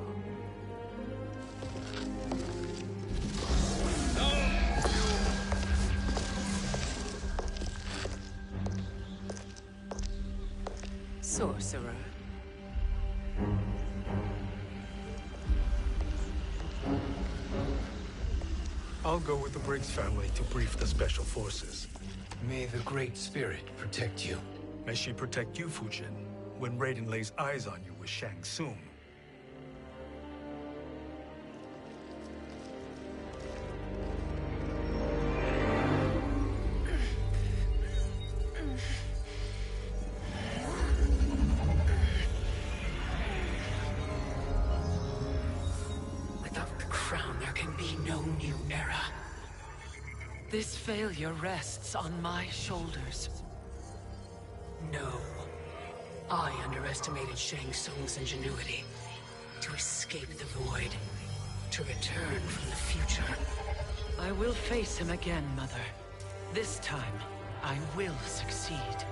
Sorcerer. I'll go with the Briggs family to brief the Special Forces. May the Great Spirit protect you. May she protect you, Fujin, when Raiden lays eyes on you with Shang Tsung. Without the crown, there can be no new era. This failure rests on my shoulders. No. I underestimated Shang Tsung's ingenuity. To escape the void. To return from the future. I will face him again, Mother. This time, I will succeed.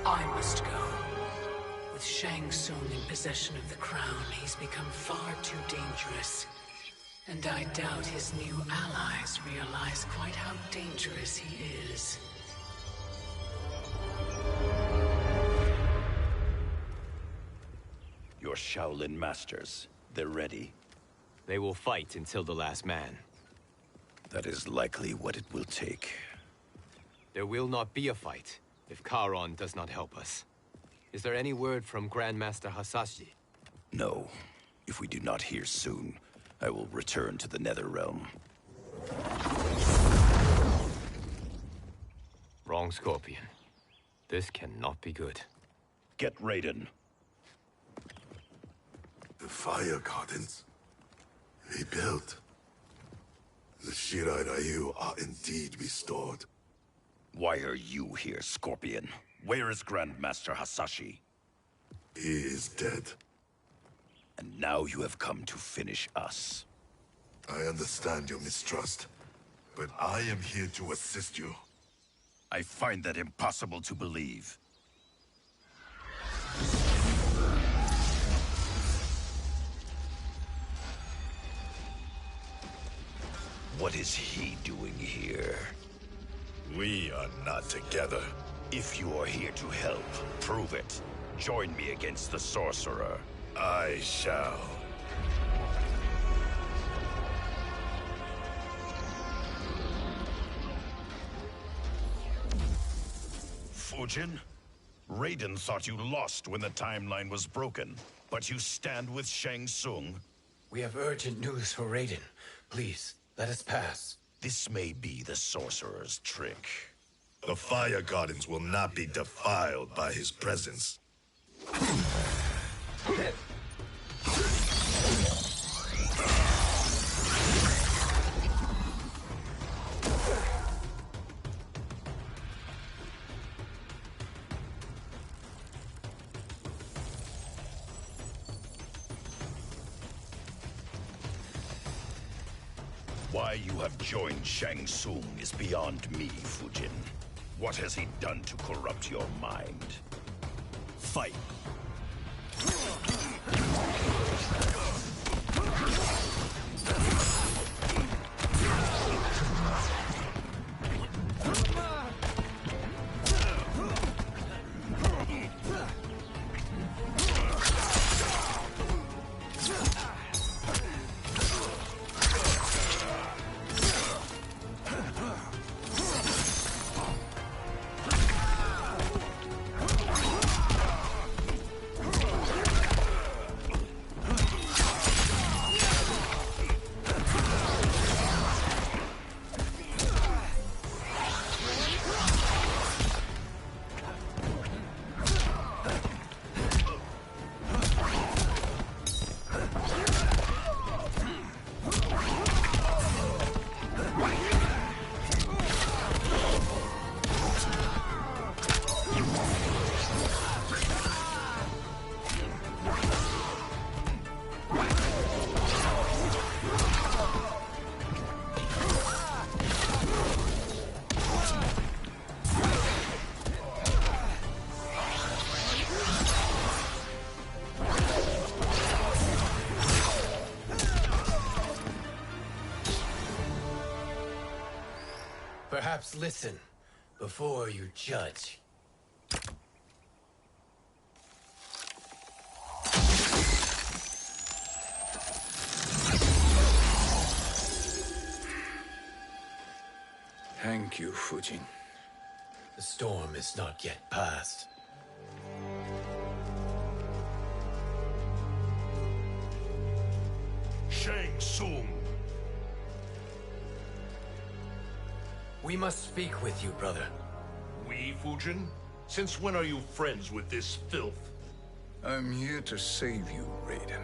I must go. With Shang Tsung in possession of the crown, he's become far too dangerous. And I doubt his new allies realize quite how dangerous he is. Your Shaolin masters, they're ready. They will fight until the last man. That is likely what it will take. There will not be a fight if Charon does not help us. Is there any word from Grandmaster Hasashi? No. If we do not hear soon, I will return to the Netherrealm. Wrong, Scorpion. This cannot be good. Get Raiden. The Fire Gardens. Rebuilt. The Shirai Ryu are indeed restored. Why are you here, Scorpion? Where is Grandmaster Hasashi? He is dead. And now you have come to finish us. I understand your mistrust, but I am here to assist you. I find that impossible to believe. What is he doing here? We are not together. If you are here to help, prove it. Join me against the Sorcerer. I shall. Fujin? Raiden thought you lost when the timeline was broken, but you stand with Shang Tsung? We have urgent news for Raiden. Please, let us pass. This may be the Sorcerer's trick. The Fire Gardens will not be defiled by his presence. Why you have joined Shang Tsung is beyond me, Fujin. What has he done to corrupt your mind? Fight! Perhaps listen before you judge. Thank you, Fujin. The storm is not yet past. Shang Tsung! We must speak with you, brother. We, Fujin? Since when are you friends with this filth? I'm here to save you, Raiden.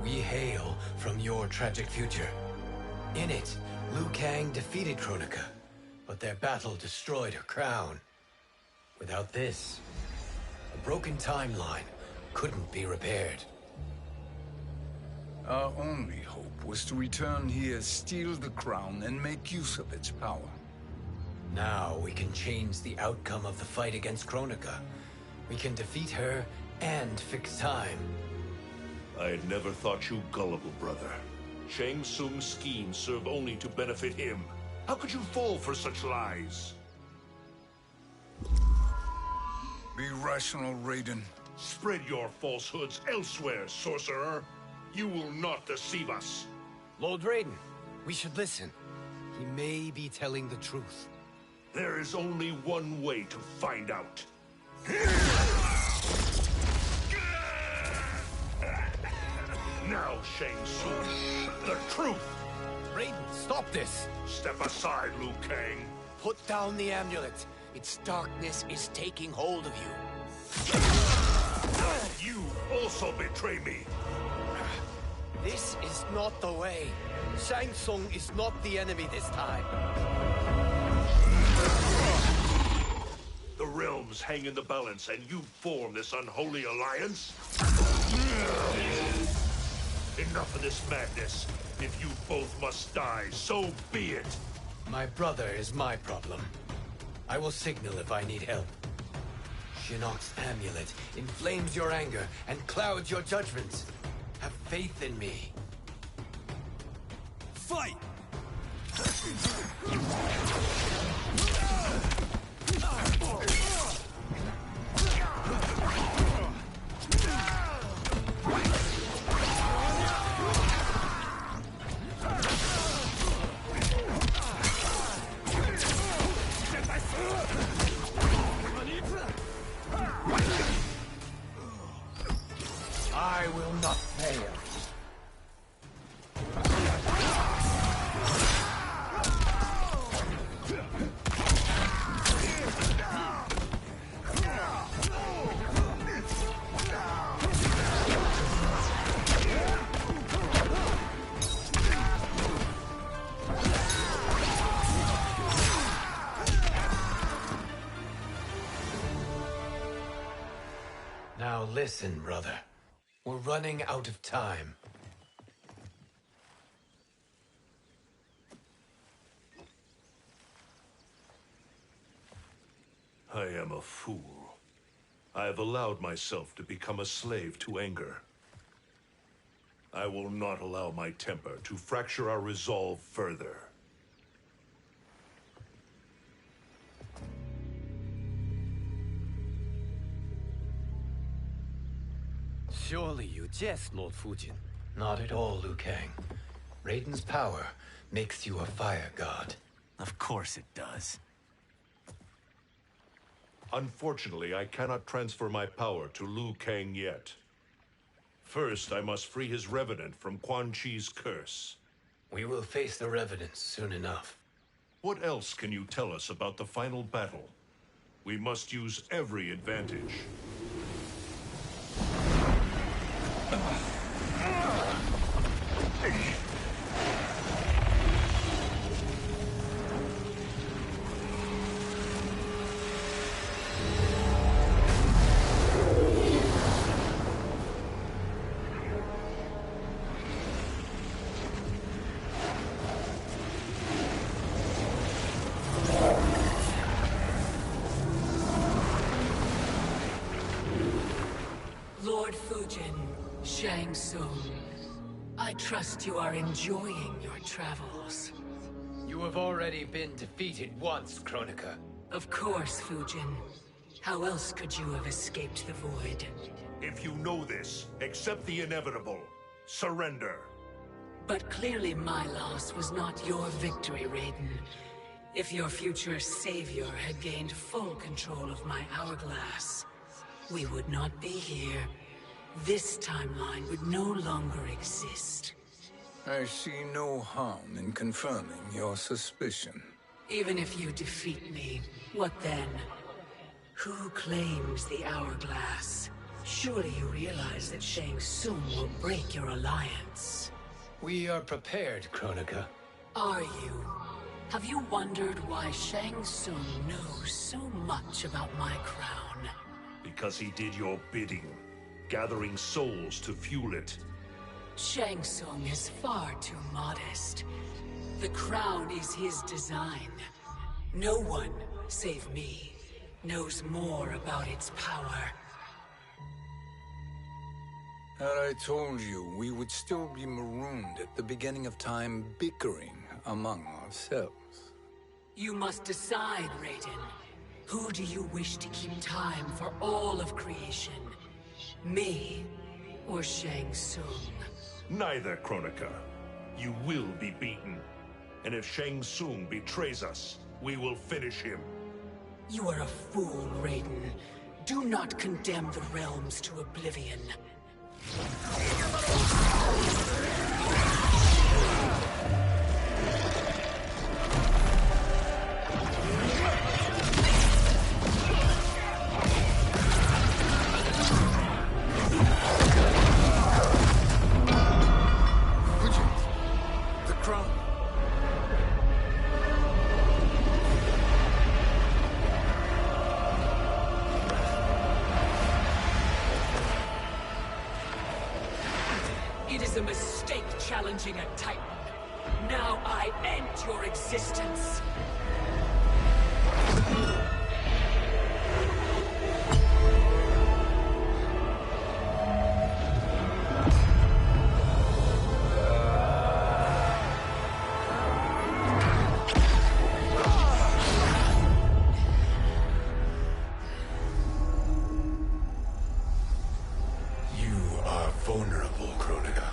We hail from your tragic future. In it, Liu Kang defeated Kronika, but their battle destroyed her crown. Without this, a broken timeline couldn't be repaired. Our only hope was to return here, steal the crown, and make use of its power. Now we can change the outcome of the fight against Kronika. We can defeat her and fix time. I had never thought you gullible, brother. Shang Tsung's schemes serve only to benefit him. How could you fall for such lies? Be rational, Raiden. Spread your falsehoods elsewhere, sorcerer. You will not deceive us. Lord Raiden, we should listen. He may be telling the truth. There is only one way to find out. Now, Shang Tsung, the truth! Raiden, stop this! Step aside, Liu Kang. Put down the amulet. Its darkness is taking hold of you. You also betray me. This is not the way. Shang Tsung is not the enemy this time. The realms hang in the balance, and you form this unholy alliance? Enough of this madness. If you both must die, so be it. My brother is my problem. I will signal if I need help. Shinnok's amulet inflames your anger and clouds your judgments. Have faith in me. Fight! I will not fail. Now listen, brother. We're running out of time. I am a fool. I have allowed myself to become a slave to anger. I will not allow my temper to fracture our resolve further. Surely you jest, Lord Fujin. Not at all, Liu Kang. Raiden's power makes you a fire god. Of course it does. Unfortunately, I cannot transfer my power to Liu Kang yet. First, I must free his Revenant from Quan Chi's curse. We will face the Revenants soon enough. What else can you tell us about the final battle? We must use every advantage. Lord Fujin, Shang Tsung, I trust you are enjoying your travels. You have already been defeated once, Kronika. Of course, Fujin. How else could you have escaped the void? If you know this, accept the inevitable. Surrender. But clearly my loss was not your victory, Raiden. If your future savior had gained full control of my hourglass, we would not be here. This timeline would no longer exist. I see no harm in confirming your suspicion. Even if you defeat me, what then? Who claims the hourglass? Surely you realize that Shang Tsung will break your alliance. We are prepared, Kronika. Are you? Have you wondered why Shang Tsung knows so much about my crown? Because he did your bidding, gathering souls to fuel it. Shang Tsung is far too modest. The crown is his design. No one, save me, knows more about its power. Had I told you, we would still be marooned at the beginning of time, bickering among ourselves. You must decide, Raiden. Who do you wish to keep time for all of creation? Me or Shang Tsung? Neither, Kronika. You will be beaten. And if Shang Tsung betrays us, we will finish him. You are a fool, Raiden. Do not condemn the realms to oblivion. The crown. It is a mistake challenging a Titan. Now I end your existence. You are vulnerable, Kronika.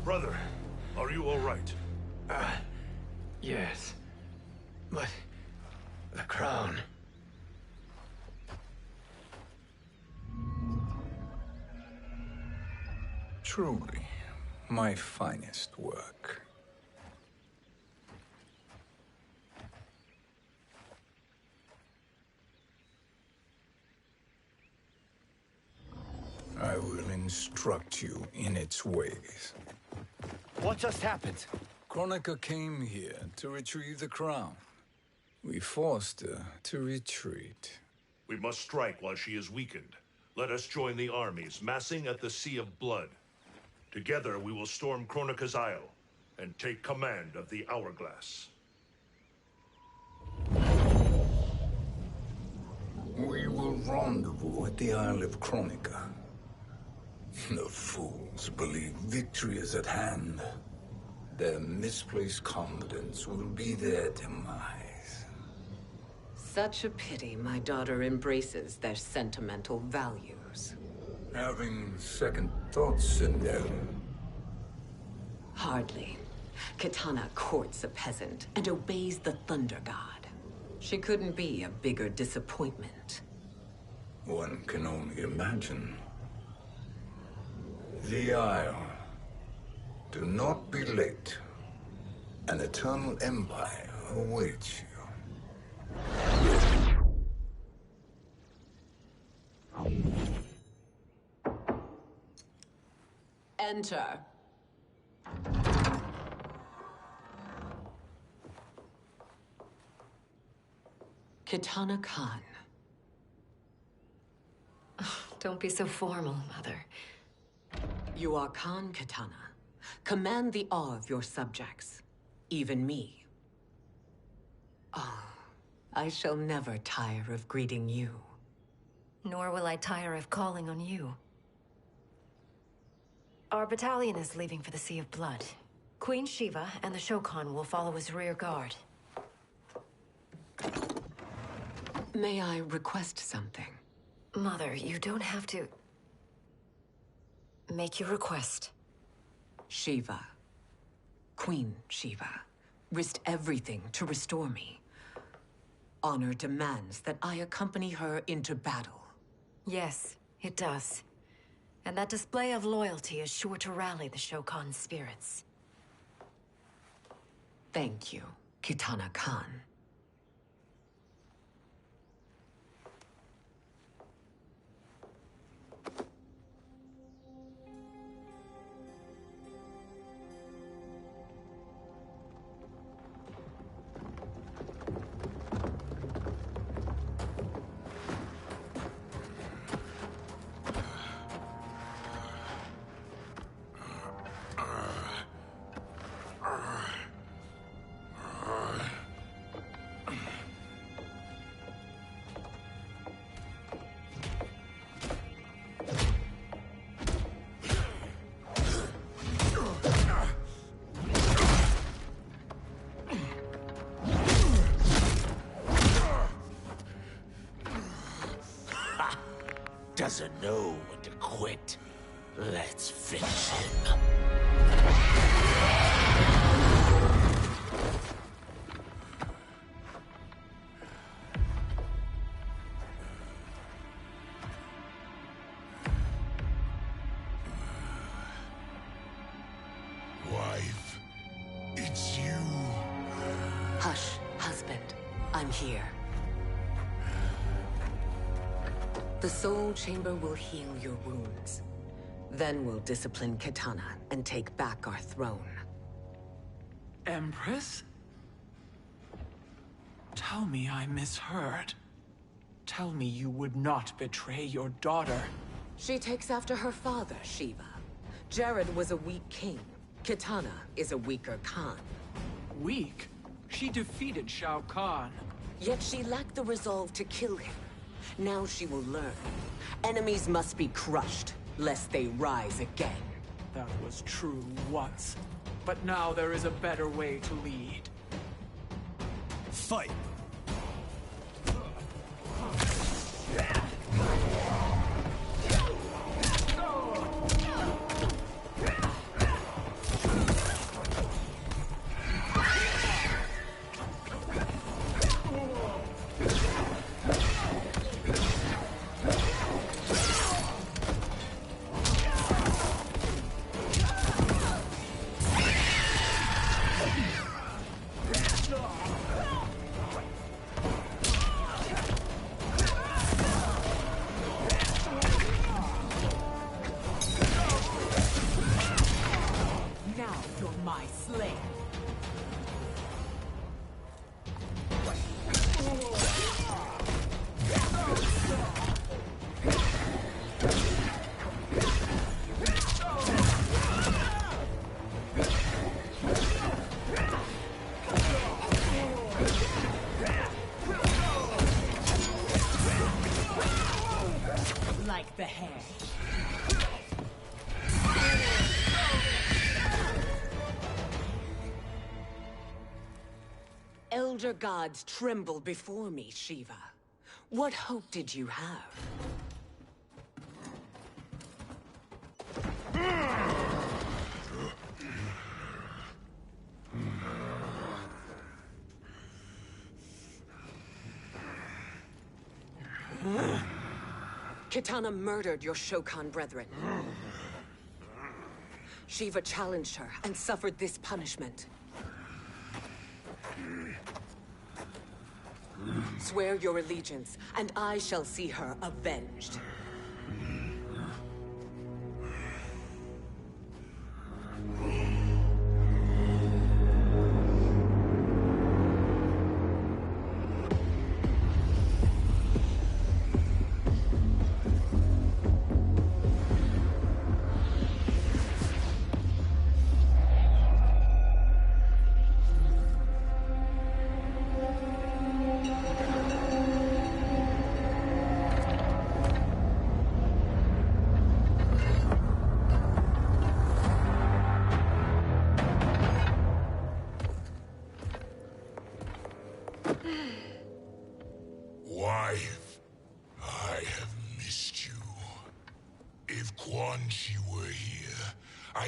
Brother, are you all right? Yes. But... the crown... Truly, my finest work. I will instruct you in its ways. What just happened? Kronika came here to retrieve the crown. We forced her to retreat. We must strike while she is weakened. Let us join the armies, massing at the Sea of Blood. Together we will storm Kronika's Isle, and take command of the Hourglass. We will rendezvous at the Isle of Kronika. The fools believe victory is at hand. Their misplaced confidence will be their demise. Such a pity my daughter embraces their sentimental values. Having second thoughts in them. Hardly. Kitana courts a peasant and obeys the Thunder God. She couldn't be a bigger disappointment. One can only imagine. The Isle. Do not be late. An eternal empire awaits you. Enter. Kitana Khan. Don't be so formal, Mother. You are Khan Kitana. Command the awe of your subjects. Even me. Oh, I shall never tire of greeting you. Nor will I tire of calling on you. Our battalion is leaving for the Sea of Blood. Queen Shiva and the Shokan will follow as rear guard. May I request something? Mother, you don't have to... make your request. Shiva. Queen Shiva. Risked everything to restore me. Honor demands that I accompany her into battle. Yes, it does. And that display of loyalty is sure to rally the Shokan spirits. Thank you, Kitana Khan. Doesn't know when to quit. Let's finish him. Wife, it's you. Hush, husband. I'm here. The Soul Chamber will heal your wounds. Then we'll discipline Kitana and take back our throne. Empress? Tell me I misheard. Tell me you would not betray your daughter. She takes after her father, Shiva. Jared was a weak king. Kitana is a weaker Khan. Weak? She defeated Shao Kahn. Yet she lacked the resolve to kill him. Now she will learn. Enemies must be crushed, lest they rise again. That was true once. But now there is a better way to lead. Fight! Like the hair. Elder gods tremble before me, Shiva. What hope did you have? Kitana murdered your Shokan brethren. Shiva challenged her and suffered this punishment. Swear your allegiance, and I shall see her avenged.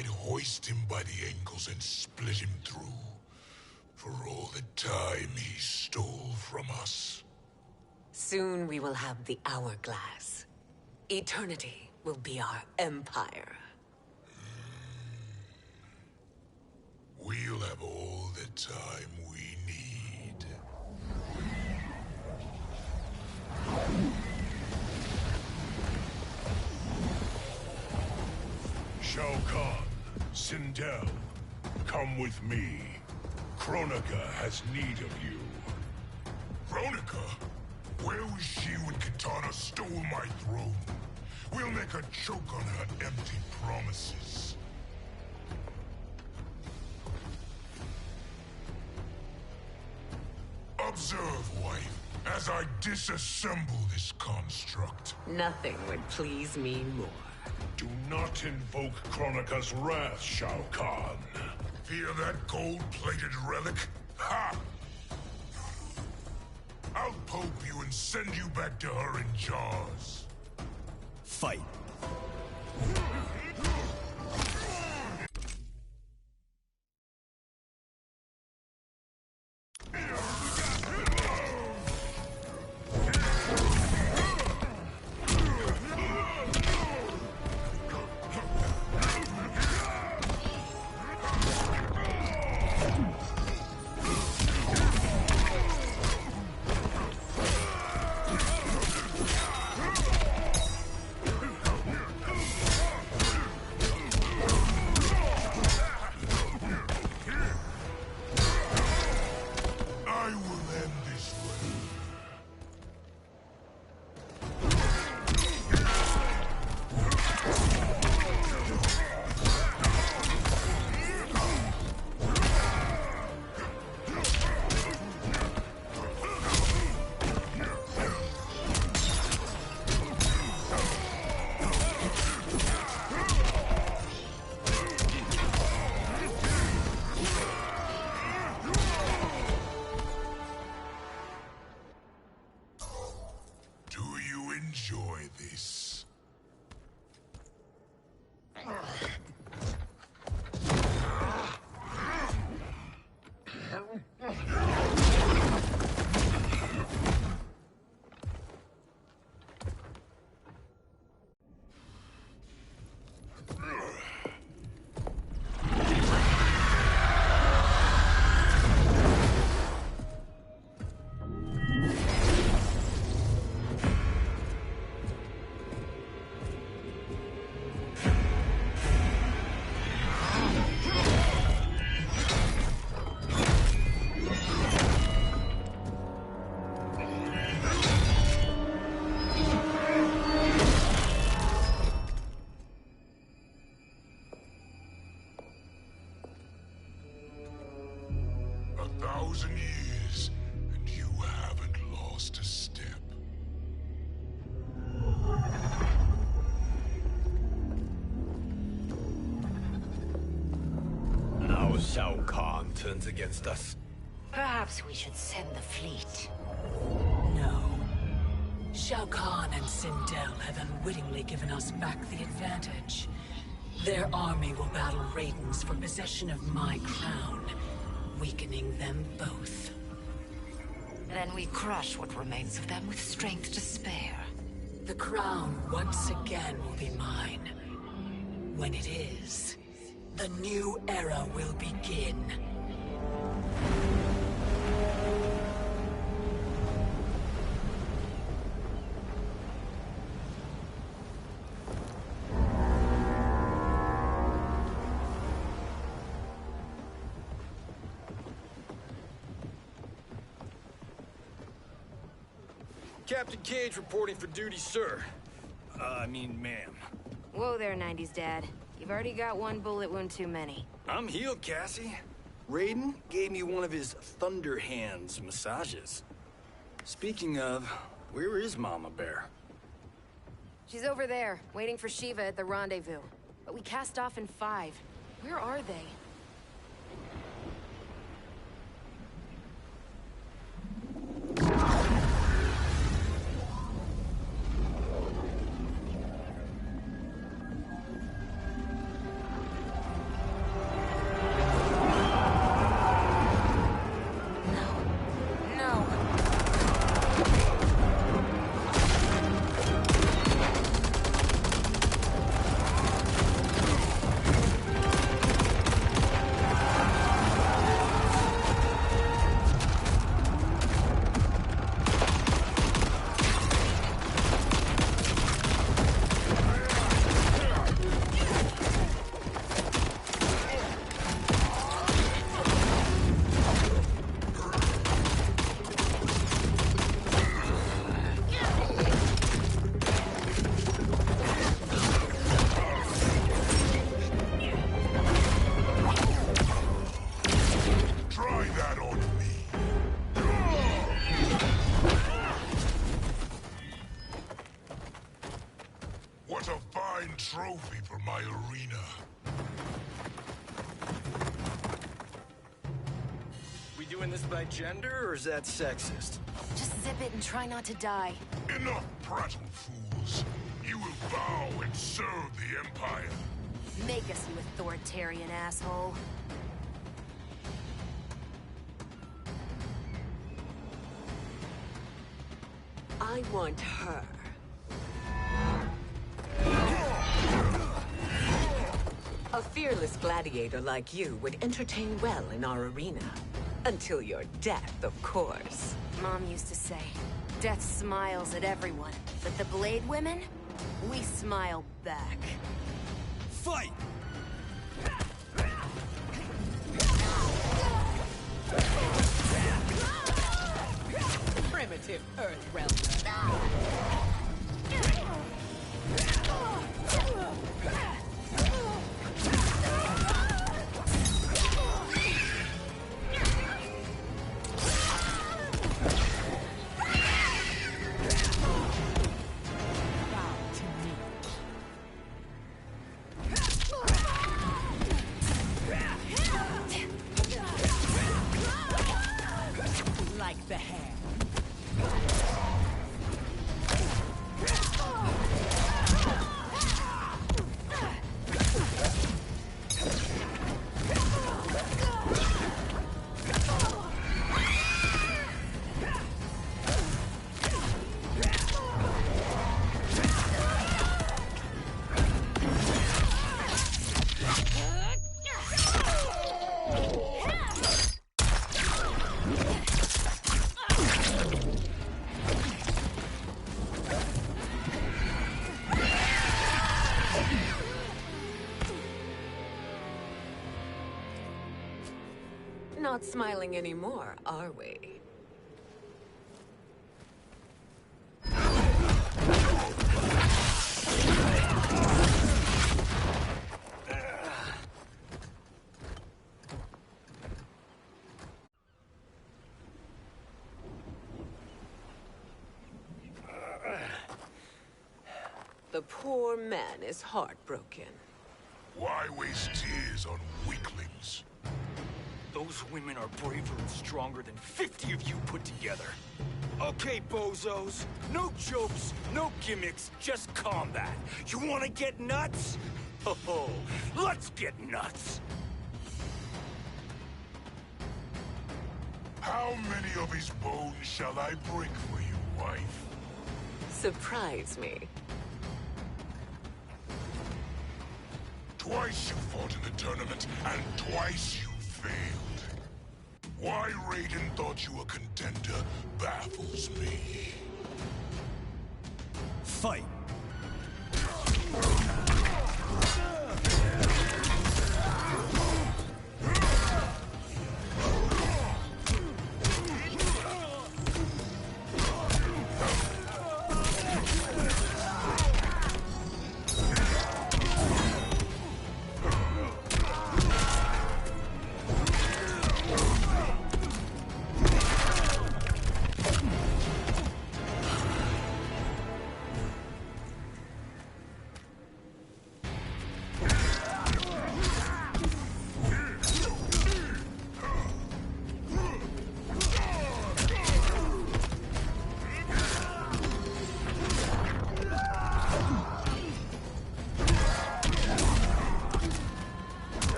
I'd hoist him by the ankles and split him through. For all the time he stole from us. Soon we will have the Hourglass. Eternity will be our empire. We'll have all the time we need. Shao Kahn, Sindel, come with me. Kronika has need of you. Kronika? Where was she when Kitana stole my throne? We'll make her choke on her empty promises. Observe, wife, as I disassemble this construct. Nothing would please me more. Do not invoke Kronika's wrath, Shao Kahn. Fear that gold-plated relic? Ha! I'll poke you and send you back to her in jars. Fight. Enjoy this. Years, and you haven't lost a step. Now Shao Kahn turns against us. Perhaps we should send the fleet. No. Shao Kahn and Sindel have unwittingly given us back the advantage. Their army will battle Raidens for possession of my crown, weakening them both. Then we crush what remains of them with strength to spare. The crown once again will be mine. When it is, the new era will begin. Captain Cage reporting for duty, sir. Ma'am. Whoa there, 90s Dad. You've already got one bullet wound too many. I'm healed, Cassie. Raiden gave me one of his Thunder Hands massages. Speaking of, where is Mama Bear? She's over there, waiting for Shiva at the rendezvous. But we cast off in 5. Where are they? doing this by gender, or is that sexist? Just zip it and try not to die. Enough prattle, fools. You will bow and serve the Empire. Make us, you authoritarian asshole. I want her. A fearless gladiator like you would entertain well in our arena. Until your death, of course. Mom used to say, death smiles at everyone, but the Blade Women, we smile back. Fight! Primitive Earth Realm. Like the hair. Not smiling anymore, are we? The poor man is heartbroken. Why waste tears on weaklings? Those women are braver and stronger than 50 of you put together. Okay, bozos. No jokes, no gimmicks, just combat. You wanna get nuts? Oh, let's get nuts! How many of his bones shall I break for you, wife? Surprise me. Twice you fought in the tournament, and twice you failed. Why Raiden thought you a contender baffles me. Fight!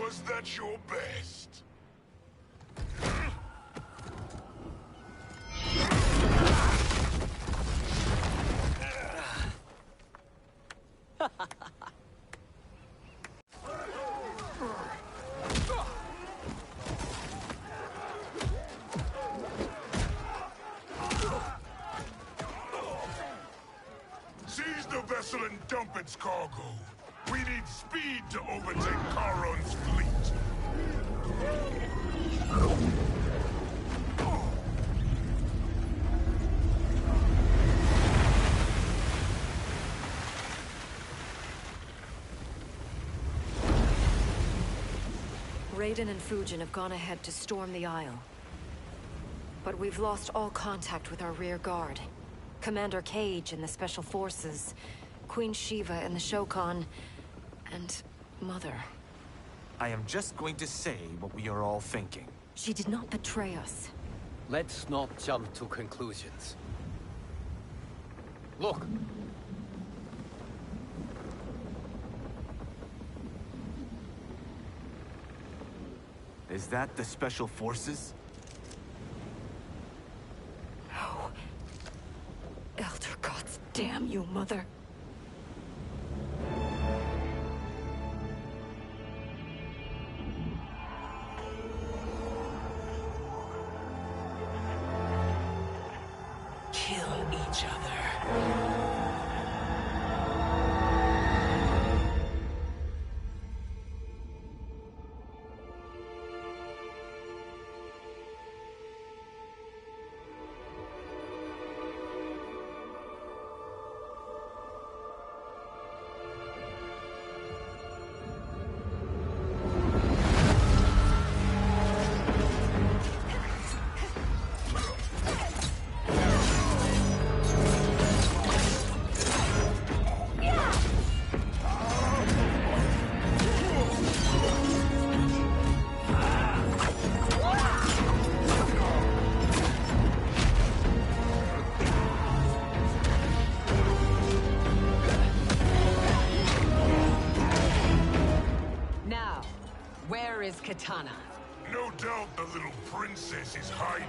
Was that your best? Seize the vessel and dump its cargo. We need speed to overtake Charon's fleet. Raiden and Fujin have gone ahead to storm the Isle. But we've lost all contact with our rear guard. Commander Cage and the Special Forces, Queen Shiva and the Shokan, and Mother. I am just going to say what we are all thinking. She did not betray us. Let's not jump to conclusions. Look! Is that the Special Forces? No. Elder gods damn you, Mother. Kill each other. Where is Kitana? No doubt the little princess is hiding.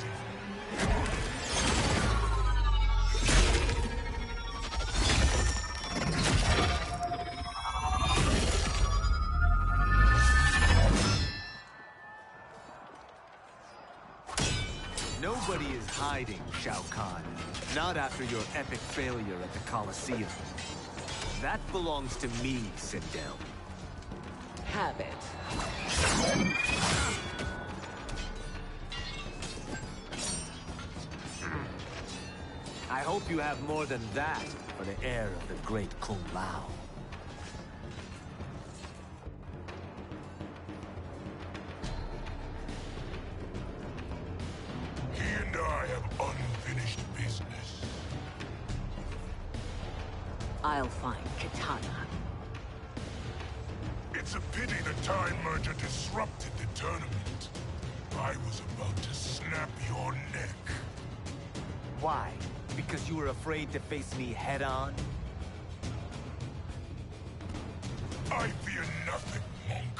Nobody is hiding, Shao Kahn. Not after your epic failure at the Colosseum. That belongs to me, Sindel. Have it. I hope you have more than that for the heir of the great Kung Lao. He and I have unfinished business. I'll find Kitana. It's a pity the Time Merger disrupted the tournament. I was about to snap your neck. Why? Because you were afraid to face me head-on? I fear nothing, monk.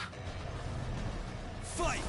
Fight!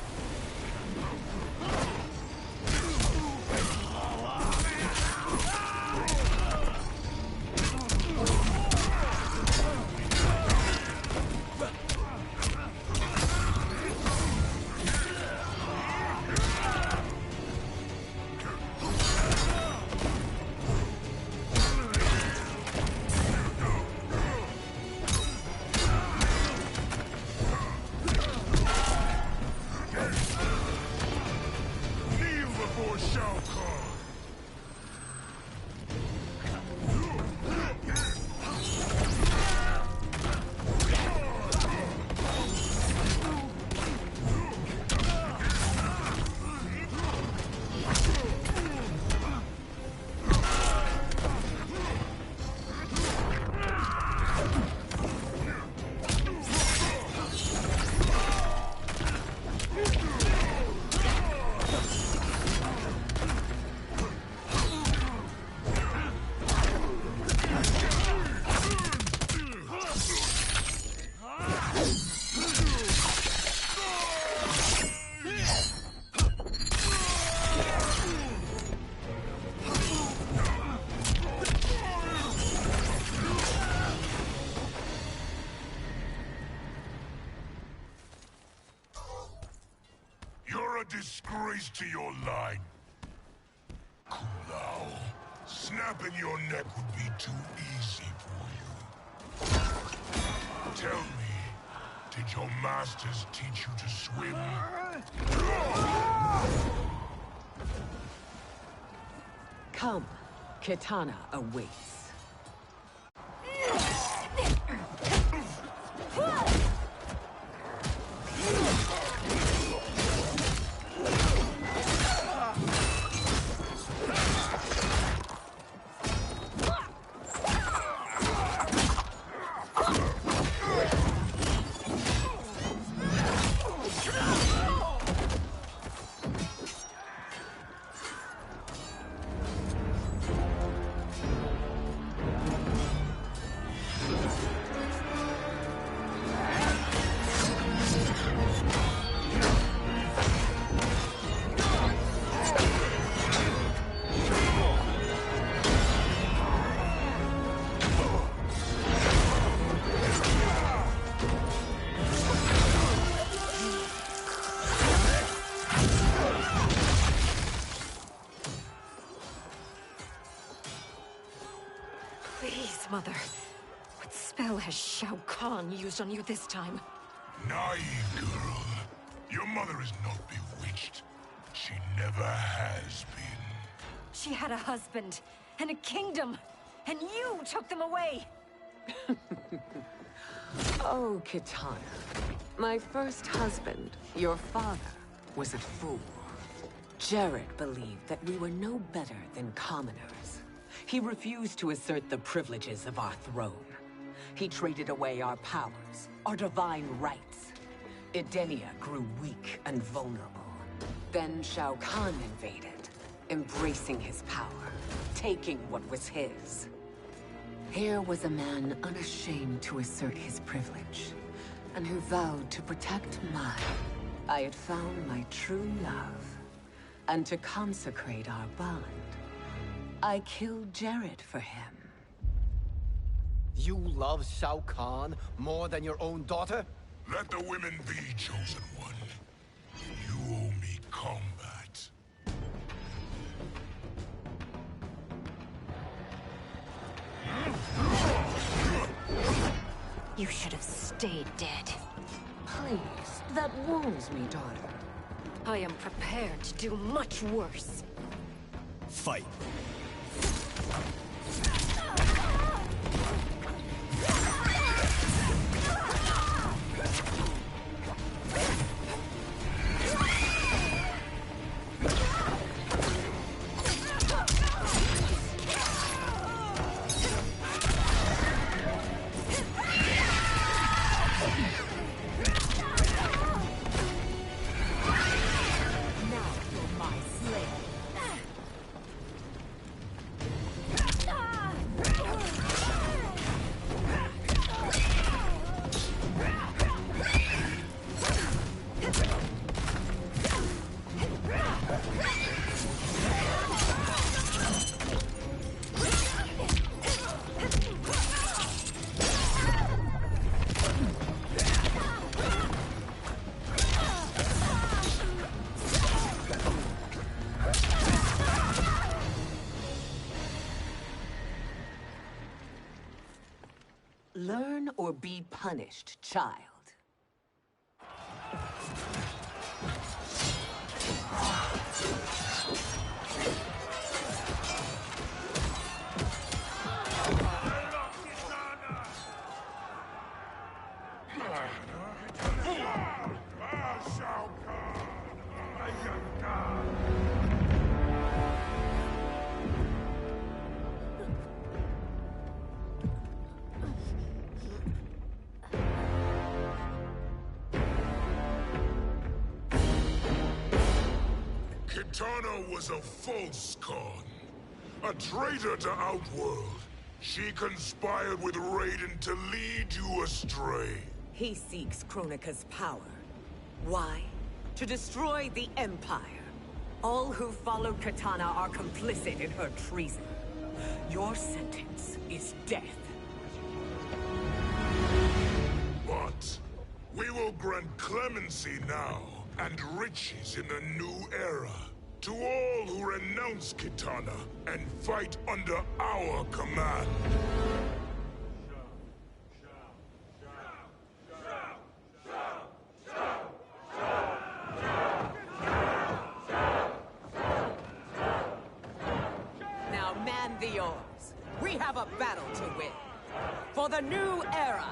Disgrace to your line. Kung Lao, snapping your neck would be too easy for you. Tell me, did your masters teach you to swim? Come, Kitana awaits. has Shao Kahn used on you this time? Naive girl. Your mother is not bewitched. She never has been. She had a husband and a kingdom, and you took them away! Oh, Kitana. My first husband, your father, was a fool. Jared believed that we were no better than commoners. He refused to assert the privileges of our throne. He traded away our powers, our divine rights. Edenia grew weak and vulnerable. Then Shao Kahn invaded, embracing his power, taking what was his. Here was a man unashamed to assert his privilege, and who vowed to protect mine. I had found my true love, and to consecrate our bond, I killed Jared for him. You love Shao Kahn more than your own daughter? Let the women be, Chosen One. You owe me combat. You should have stayed dead. Please, that wounds me, daughter. I am prepared to do much worse. Fight. Learn or be punished, child. Kitana was a false Khan, a traitor to Outworld. She conspired with Raiden to lead you astray. He seeks Kronika's power. Why? To destroy the Empire. All who follow Kitana are complicit in her treason. Your sentence is death. But we will grant clemency now and riches in the new era to all who renounce Kitana and fight under our command. Now man the oars. We have a battle to win. For the new era!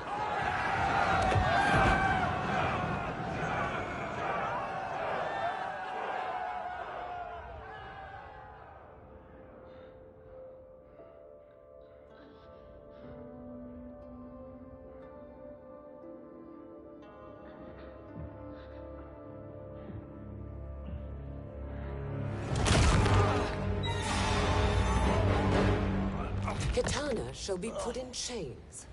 Kitana shall be put in chains.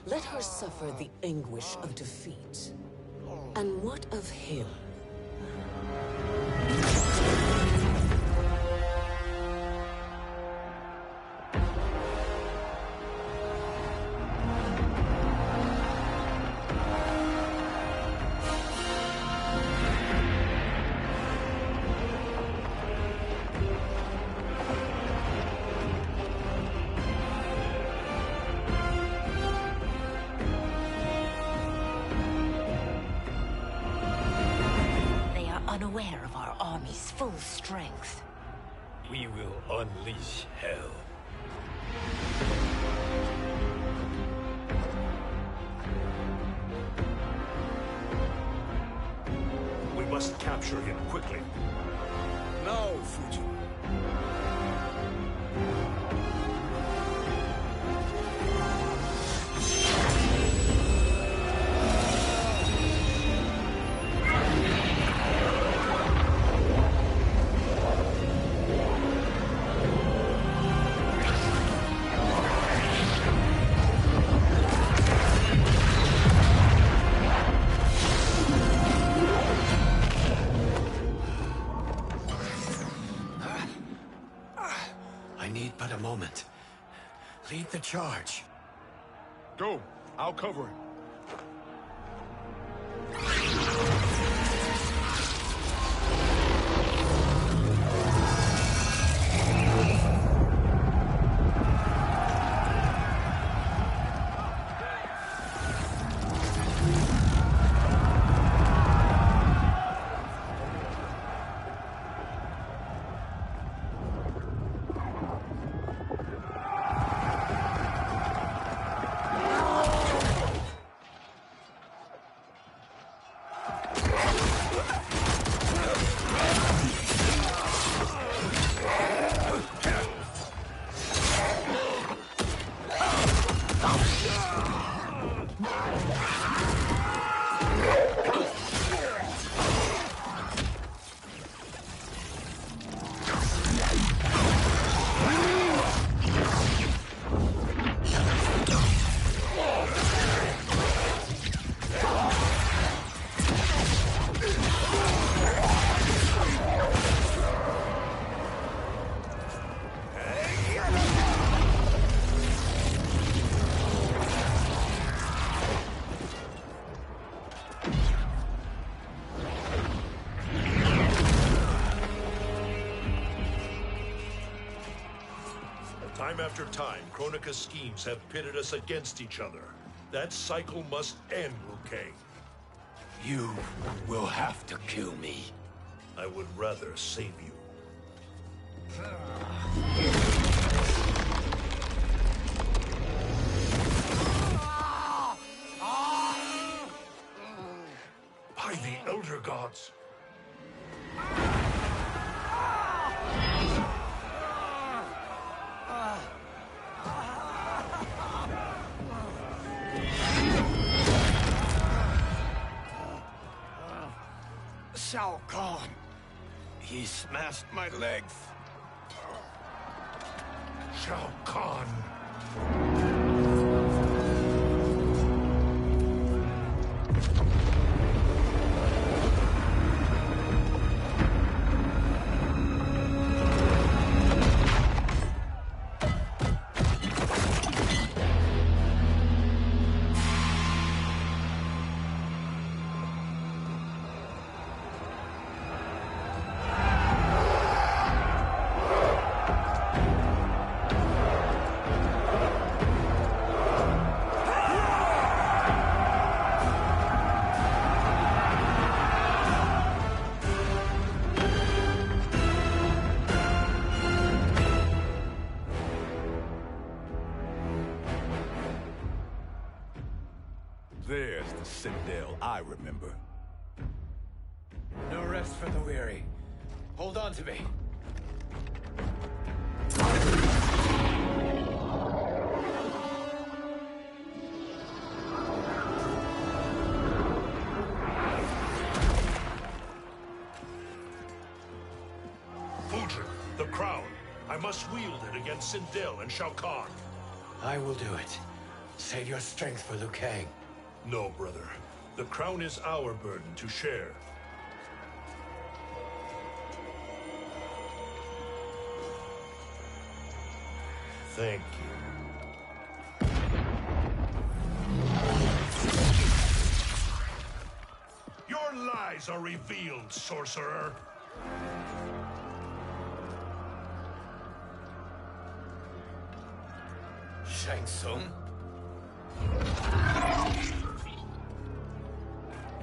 Let her suffer the anguish of defeat. And what of him? aware of our army's full strength. We will unleash hell. We must capture him quickly. Now, Fujin. Lead the charge. Go. I'll cover him. Time after time, Kronika's schemes have pitted us against each other. That cycle must end, Liu Kang. You will have to kill me. I would rather save you. By the Elder Gods! Shao Kahn. He smashed my legs. Shao Kahn. There's the Citadel I remember. No rest for the weary. Hold on to me. Fujin, the crown. I must wield it against Sindel and Shao Kahn. I will do it. Save your strength for Liu Kang. No, brother. The crown is our burden to share. Thank you. Your lies are revealed, sorcerer. Shang Tsung?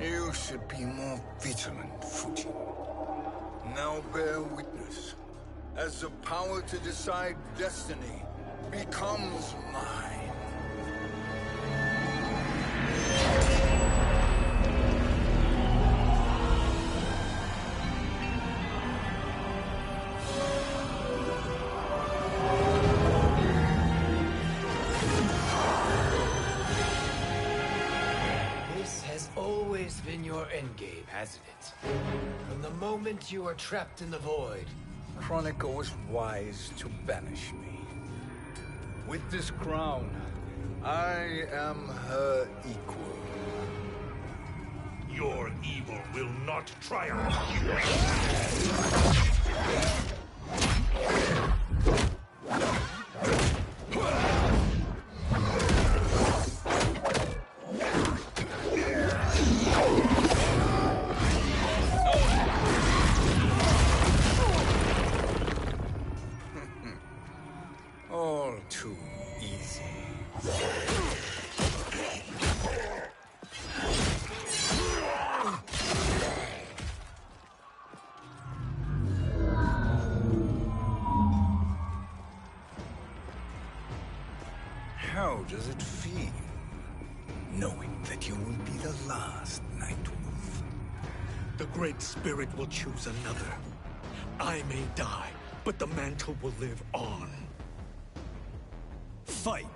You should be more vigilant, Fujin. Now bear witness, as the power to decide destiny becomes mine. This has always been your endgame, hasn't it? From the moment you were trapped in the void. Kronika was wise to banish me. With this crown, I am her equal. Your evil will not triumph. All too easy. How does it feel, knowing that you will be the last Nightwolf? The Great Spirit will choose another. I may die, but the mantle will live on. Fight!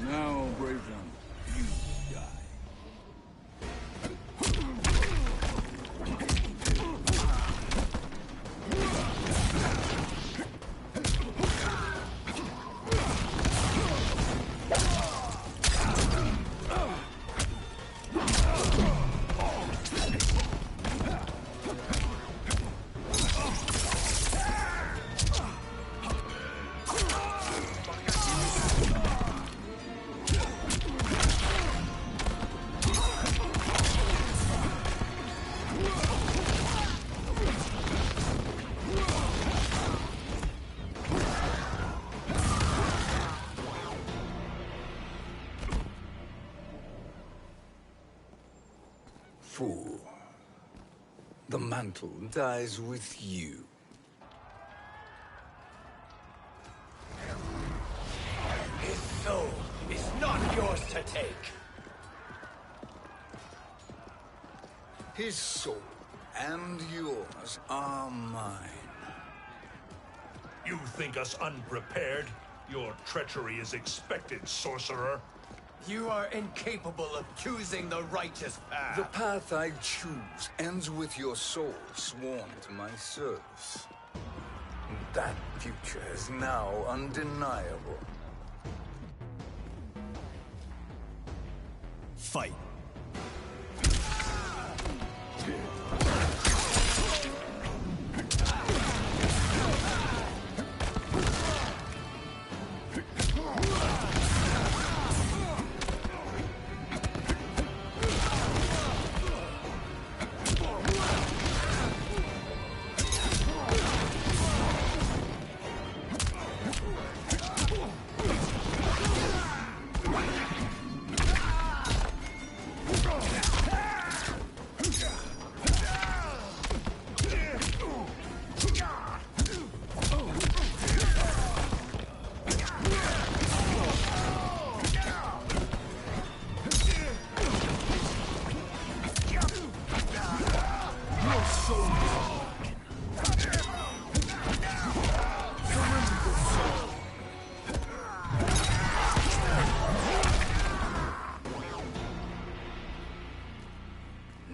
Now, Brazen, you die. Fool. The mantle dies with you. His soul is not yours to take. His soul and yours are mine. You think us unprepared? Your treachery is expected, sorcerer. You are incapable of choosing the righteous path. The path I choose ends with your soul sworn to my service. That future is now undeniable. Fight!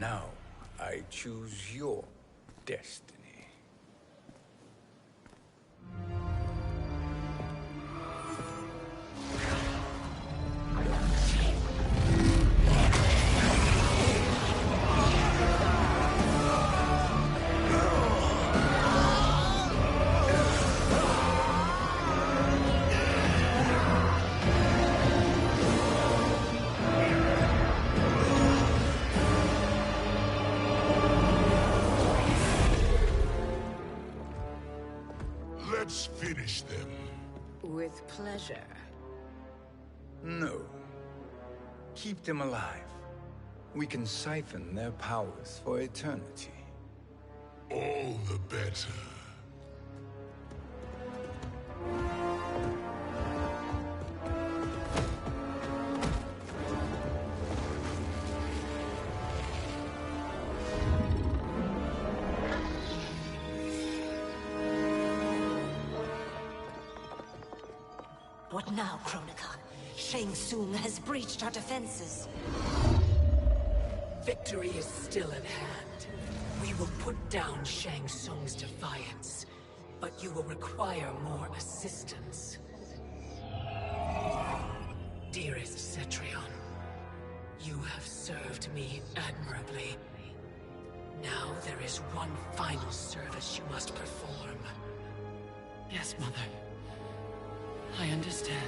Now, I choose your destiny. Let's finish them. With pleasure. No. Keep them alive. We can siphon their powers for eternity. All the better. What now, Kronika? Shang Tsung has breached our defenses. Victory is still at hand. We will put down Shang Tsung's defiance, but you will require more assistance. Dearest Cetrion, you have served me admirably. Now there is one final service you must perform. Yes, Mother. I understand.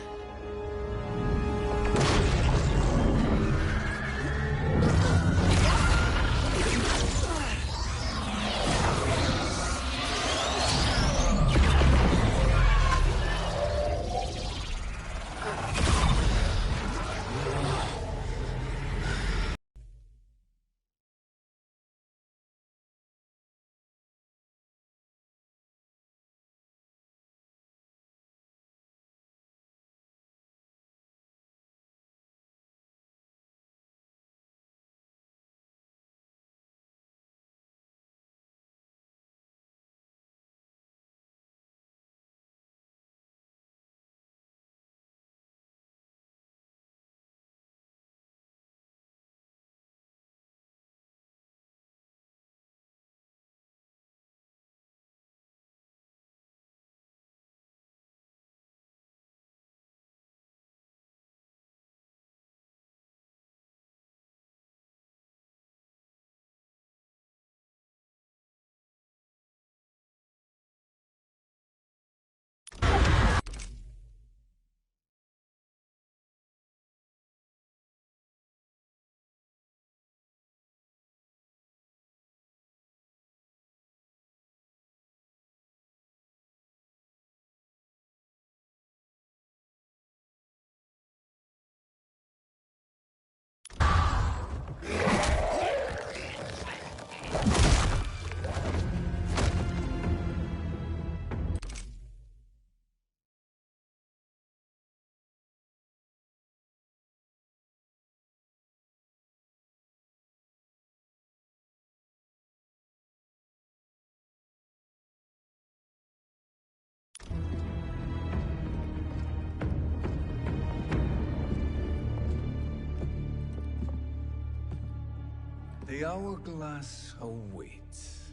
The hourglass awaits.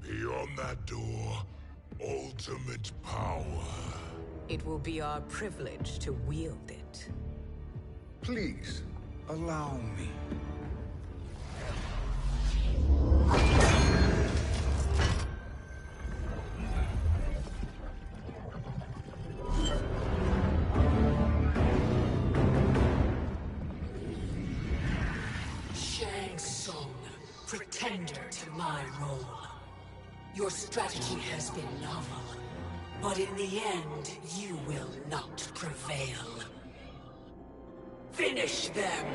Beyond that door, ultimate power. It will be our privilege to wield it. Please, allow me. Shang Tsung, pretender to my role. Your strategy has been novel, but in the end, you will not prevail. Finish them!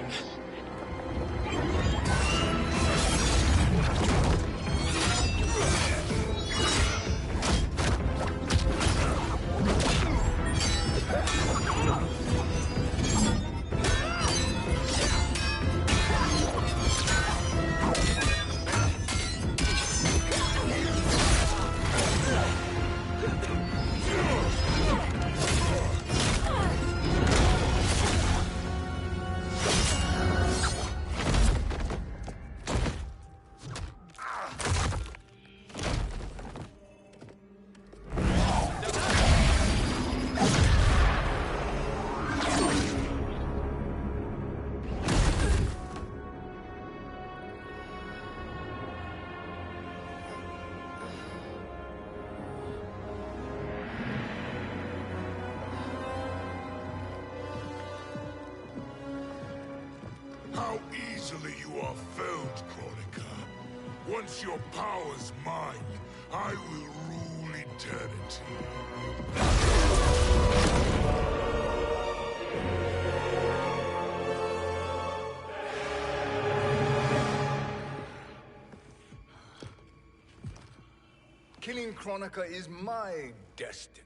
How easily you are felled, Kronika. Once your power's mine, I will rule eternity. Killing Kronika is my destiny.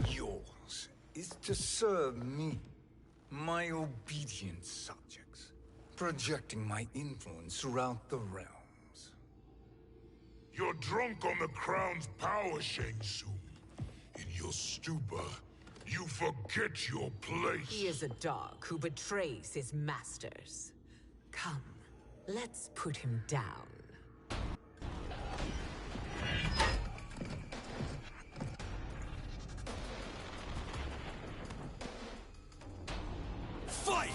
Yours is to serve me, my obedient subjects, projecting my influence throughout the realms. You're drunk on the crown's power, Shang Tsung. In your stupor, you forget your place. He is a dog who betrays his masters. Come, let's put him down. Fight!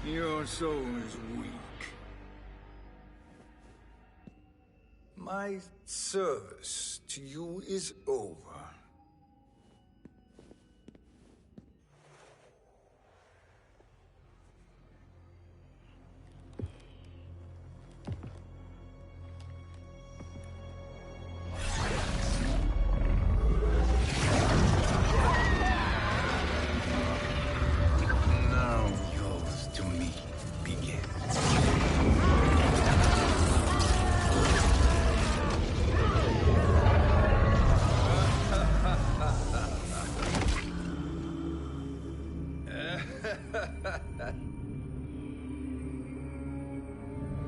Your soul is weak. My service to you is over. Now yours to me begins.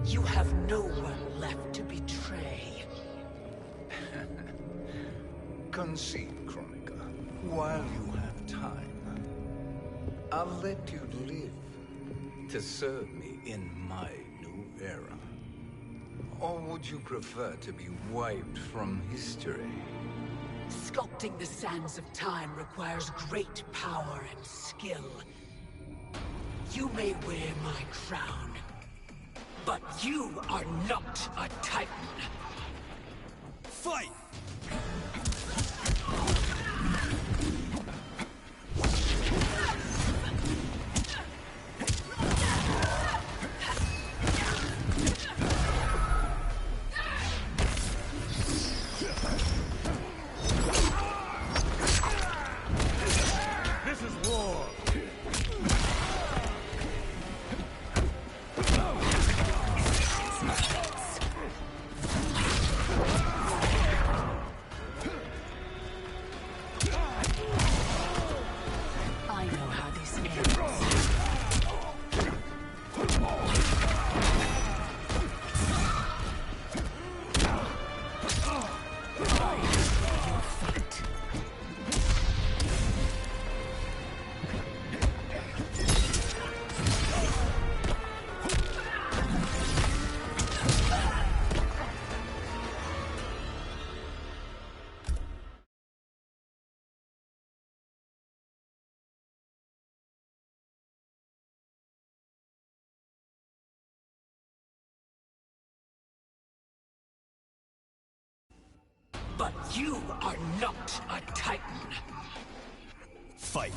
You have no one left to betray. Concede, Kronika, while you have time. I'll let you live to serve me in my new era. Or would you prefer to be wiped from history? Sculpting the sands of time requires great power and skill. You may wear my crown, but you are not a Titan. Fight! This is war! I know how this ends. But you are not a Titan. Fight!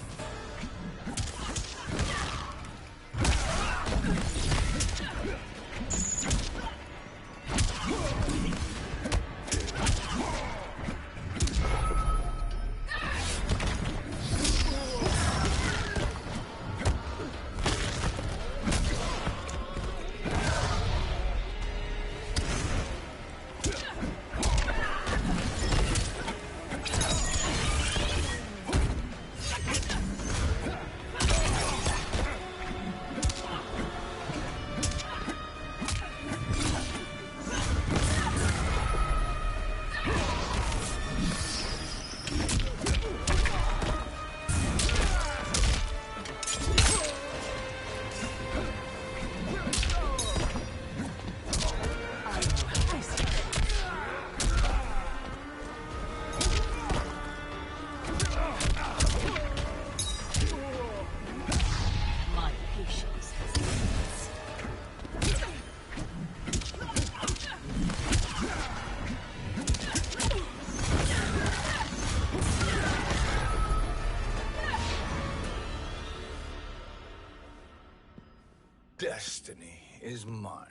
is mine.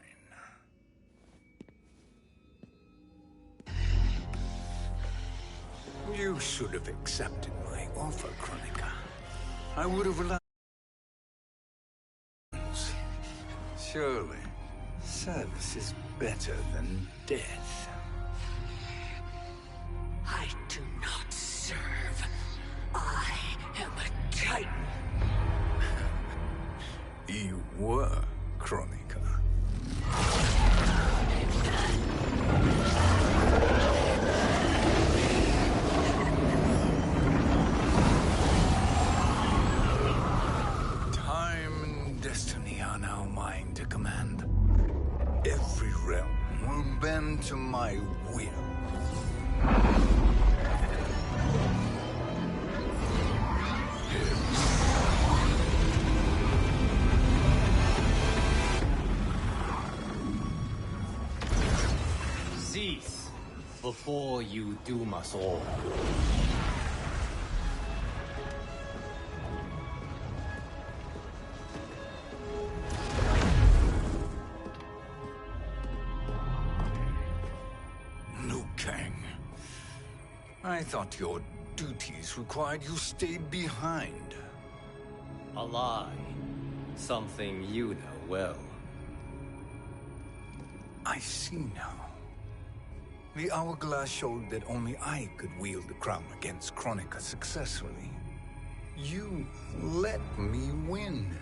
You should have accepted my offer, Kronika. I would have allowed... Surely, service is better than death. I do not serve. I am a Titan. You were, Kronika. Time and destiny are now mine to command. Every realm will bend to my will. Cease before you doom us all. Liu Kang. I thought your duties required you stayed behind. A lie. Something you know well. I see now. The hourglass showed that only I could wield the crown against Kronika successfully. You let me win.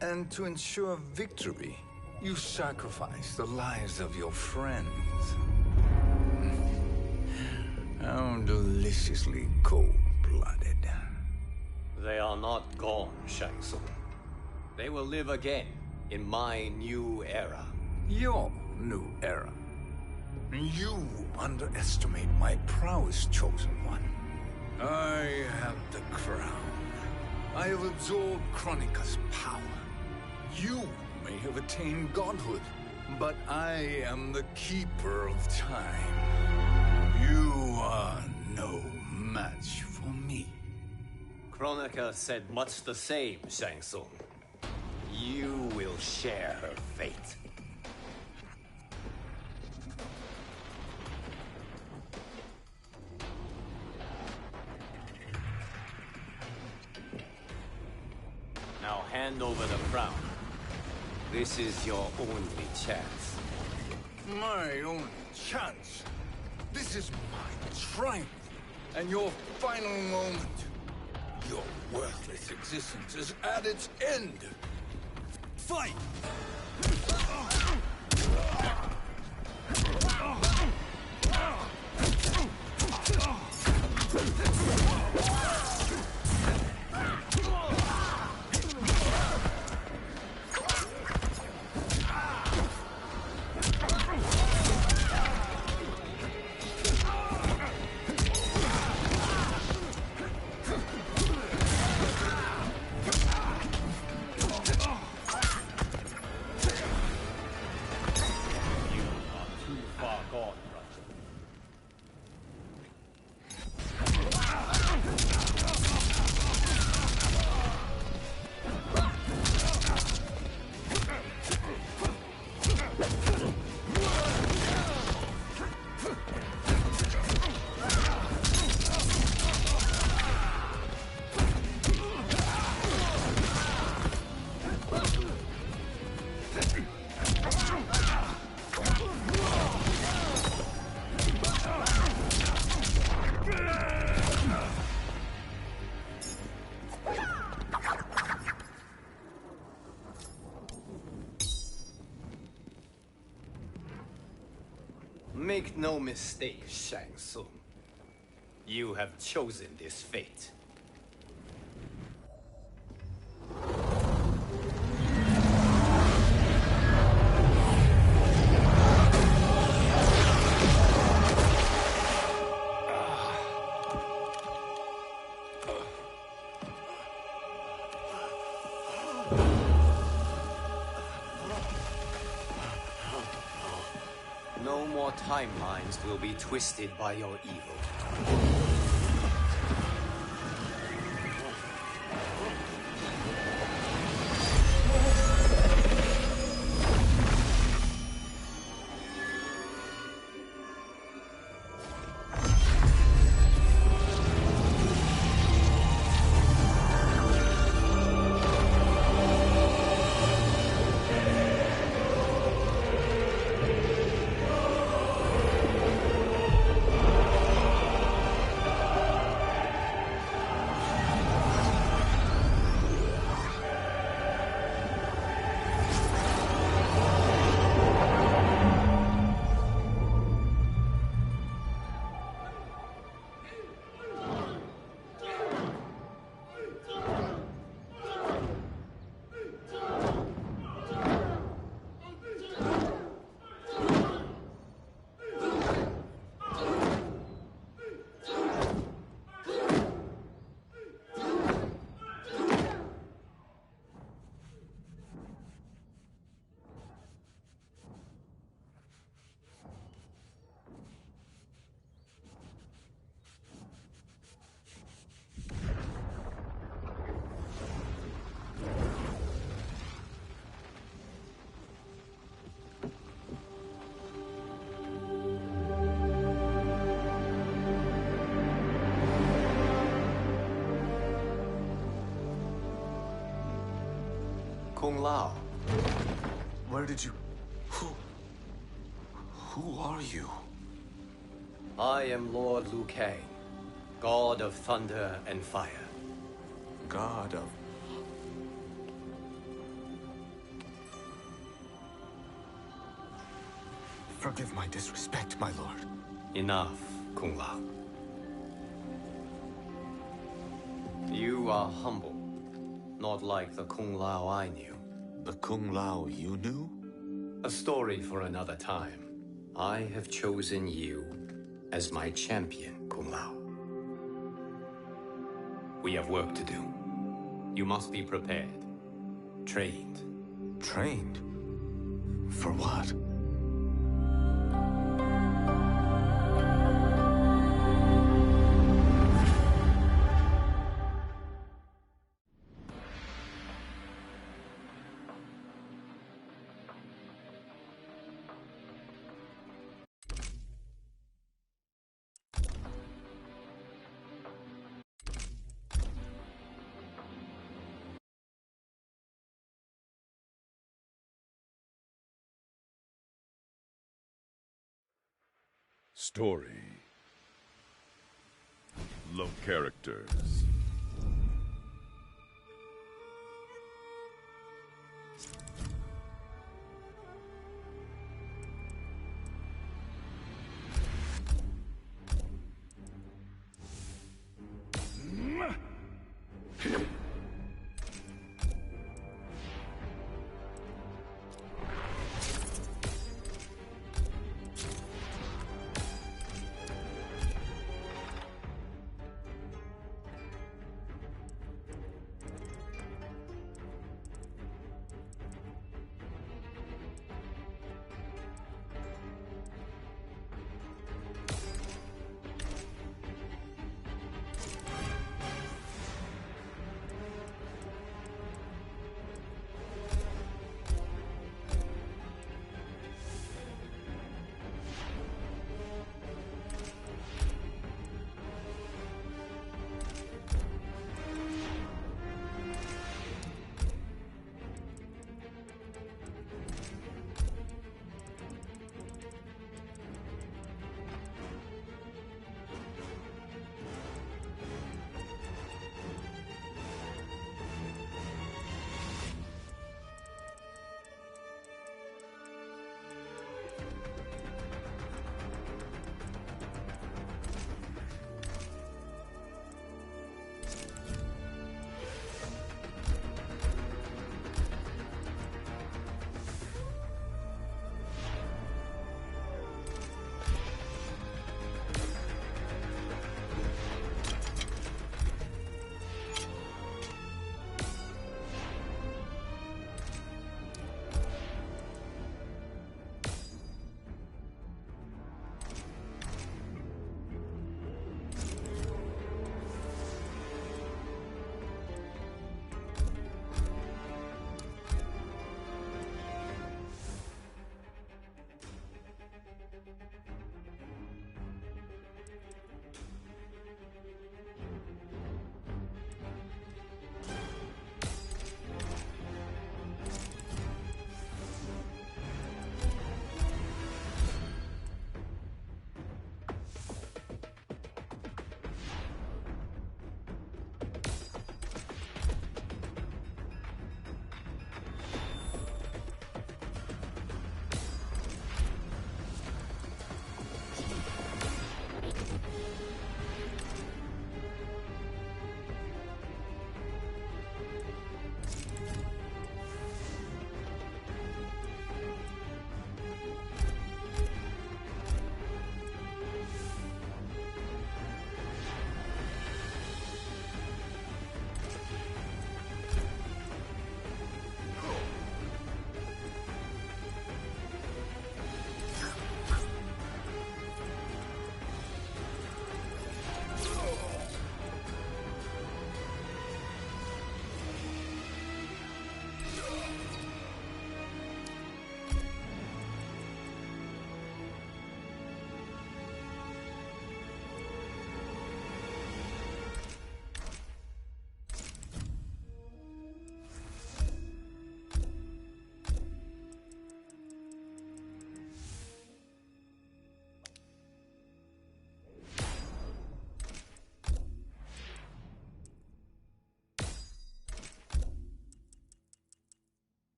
And to ensure victory, you sacrificed the lives of your friends. How deliciously cold-blooded. They are not gone, Shang Tsung. They will live again in my new era. Your new era. You underestimate my prowess, Chosen One. I have the crown. I have absorbed Kronika's power. You may have attained godhood, but I am the keeper of time. You are no match for me. Kronika said much the same, Shang Tsung. You will share her fate. Now hand over the crown. This is your only chance. My only chance? This is my triumph, and your final moment. Your worthless existence is at its end. Fight! Make no mistake, Shang Tsung. You have chosen this fate. No more timelines will be twisted by your evil. Kung Lao. Where did you... Who are you? I am Lord Liu Kang, God of Thunder and Fire. God of... Forgive my disrespect, my lord. Enough, Kung Lao. You are humble, not like the Kung Lao I knew. The Kung Lao you knew? A story for another time. I have chosen you as my champion, Kung Lao. We have work to do. You must be prepared. Trained. Trained? For what? Story. Low characters.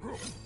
Huh.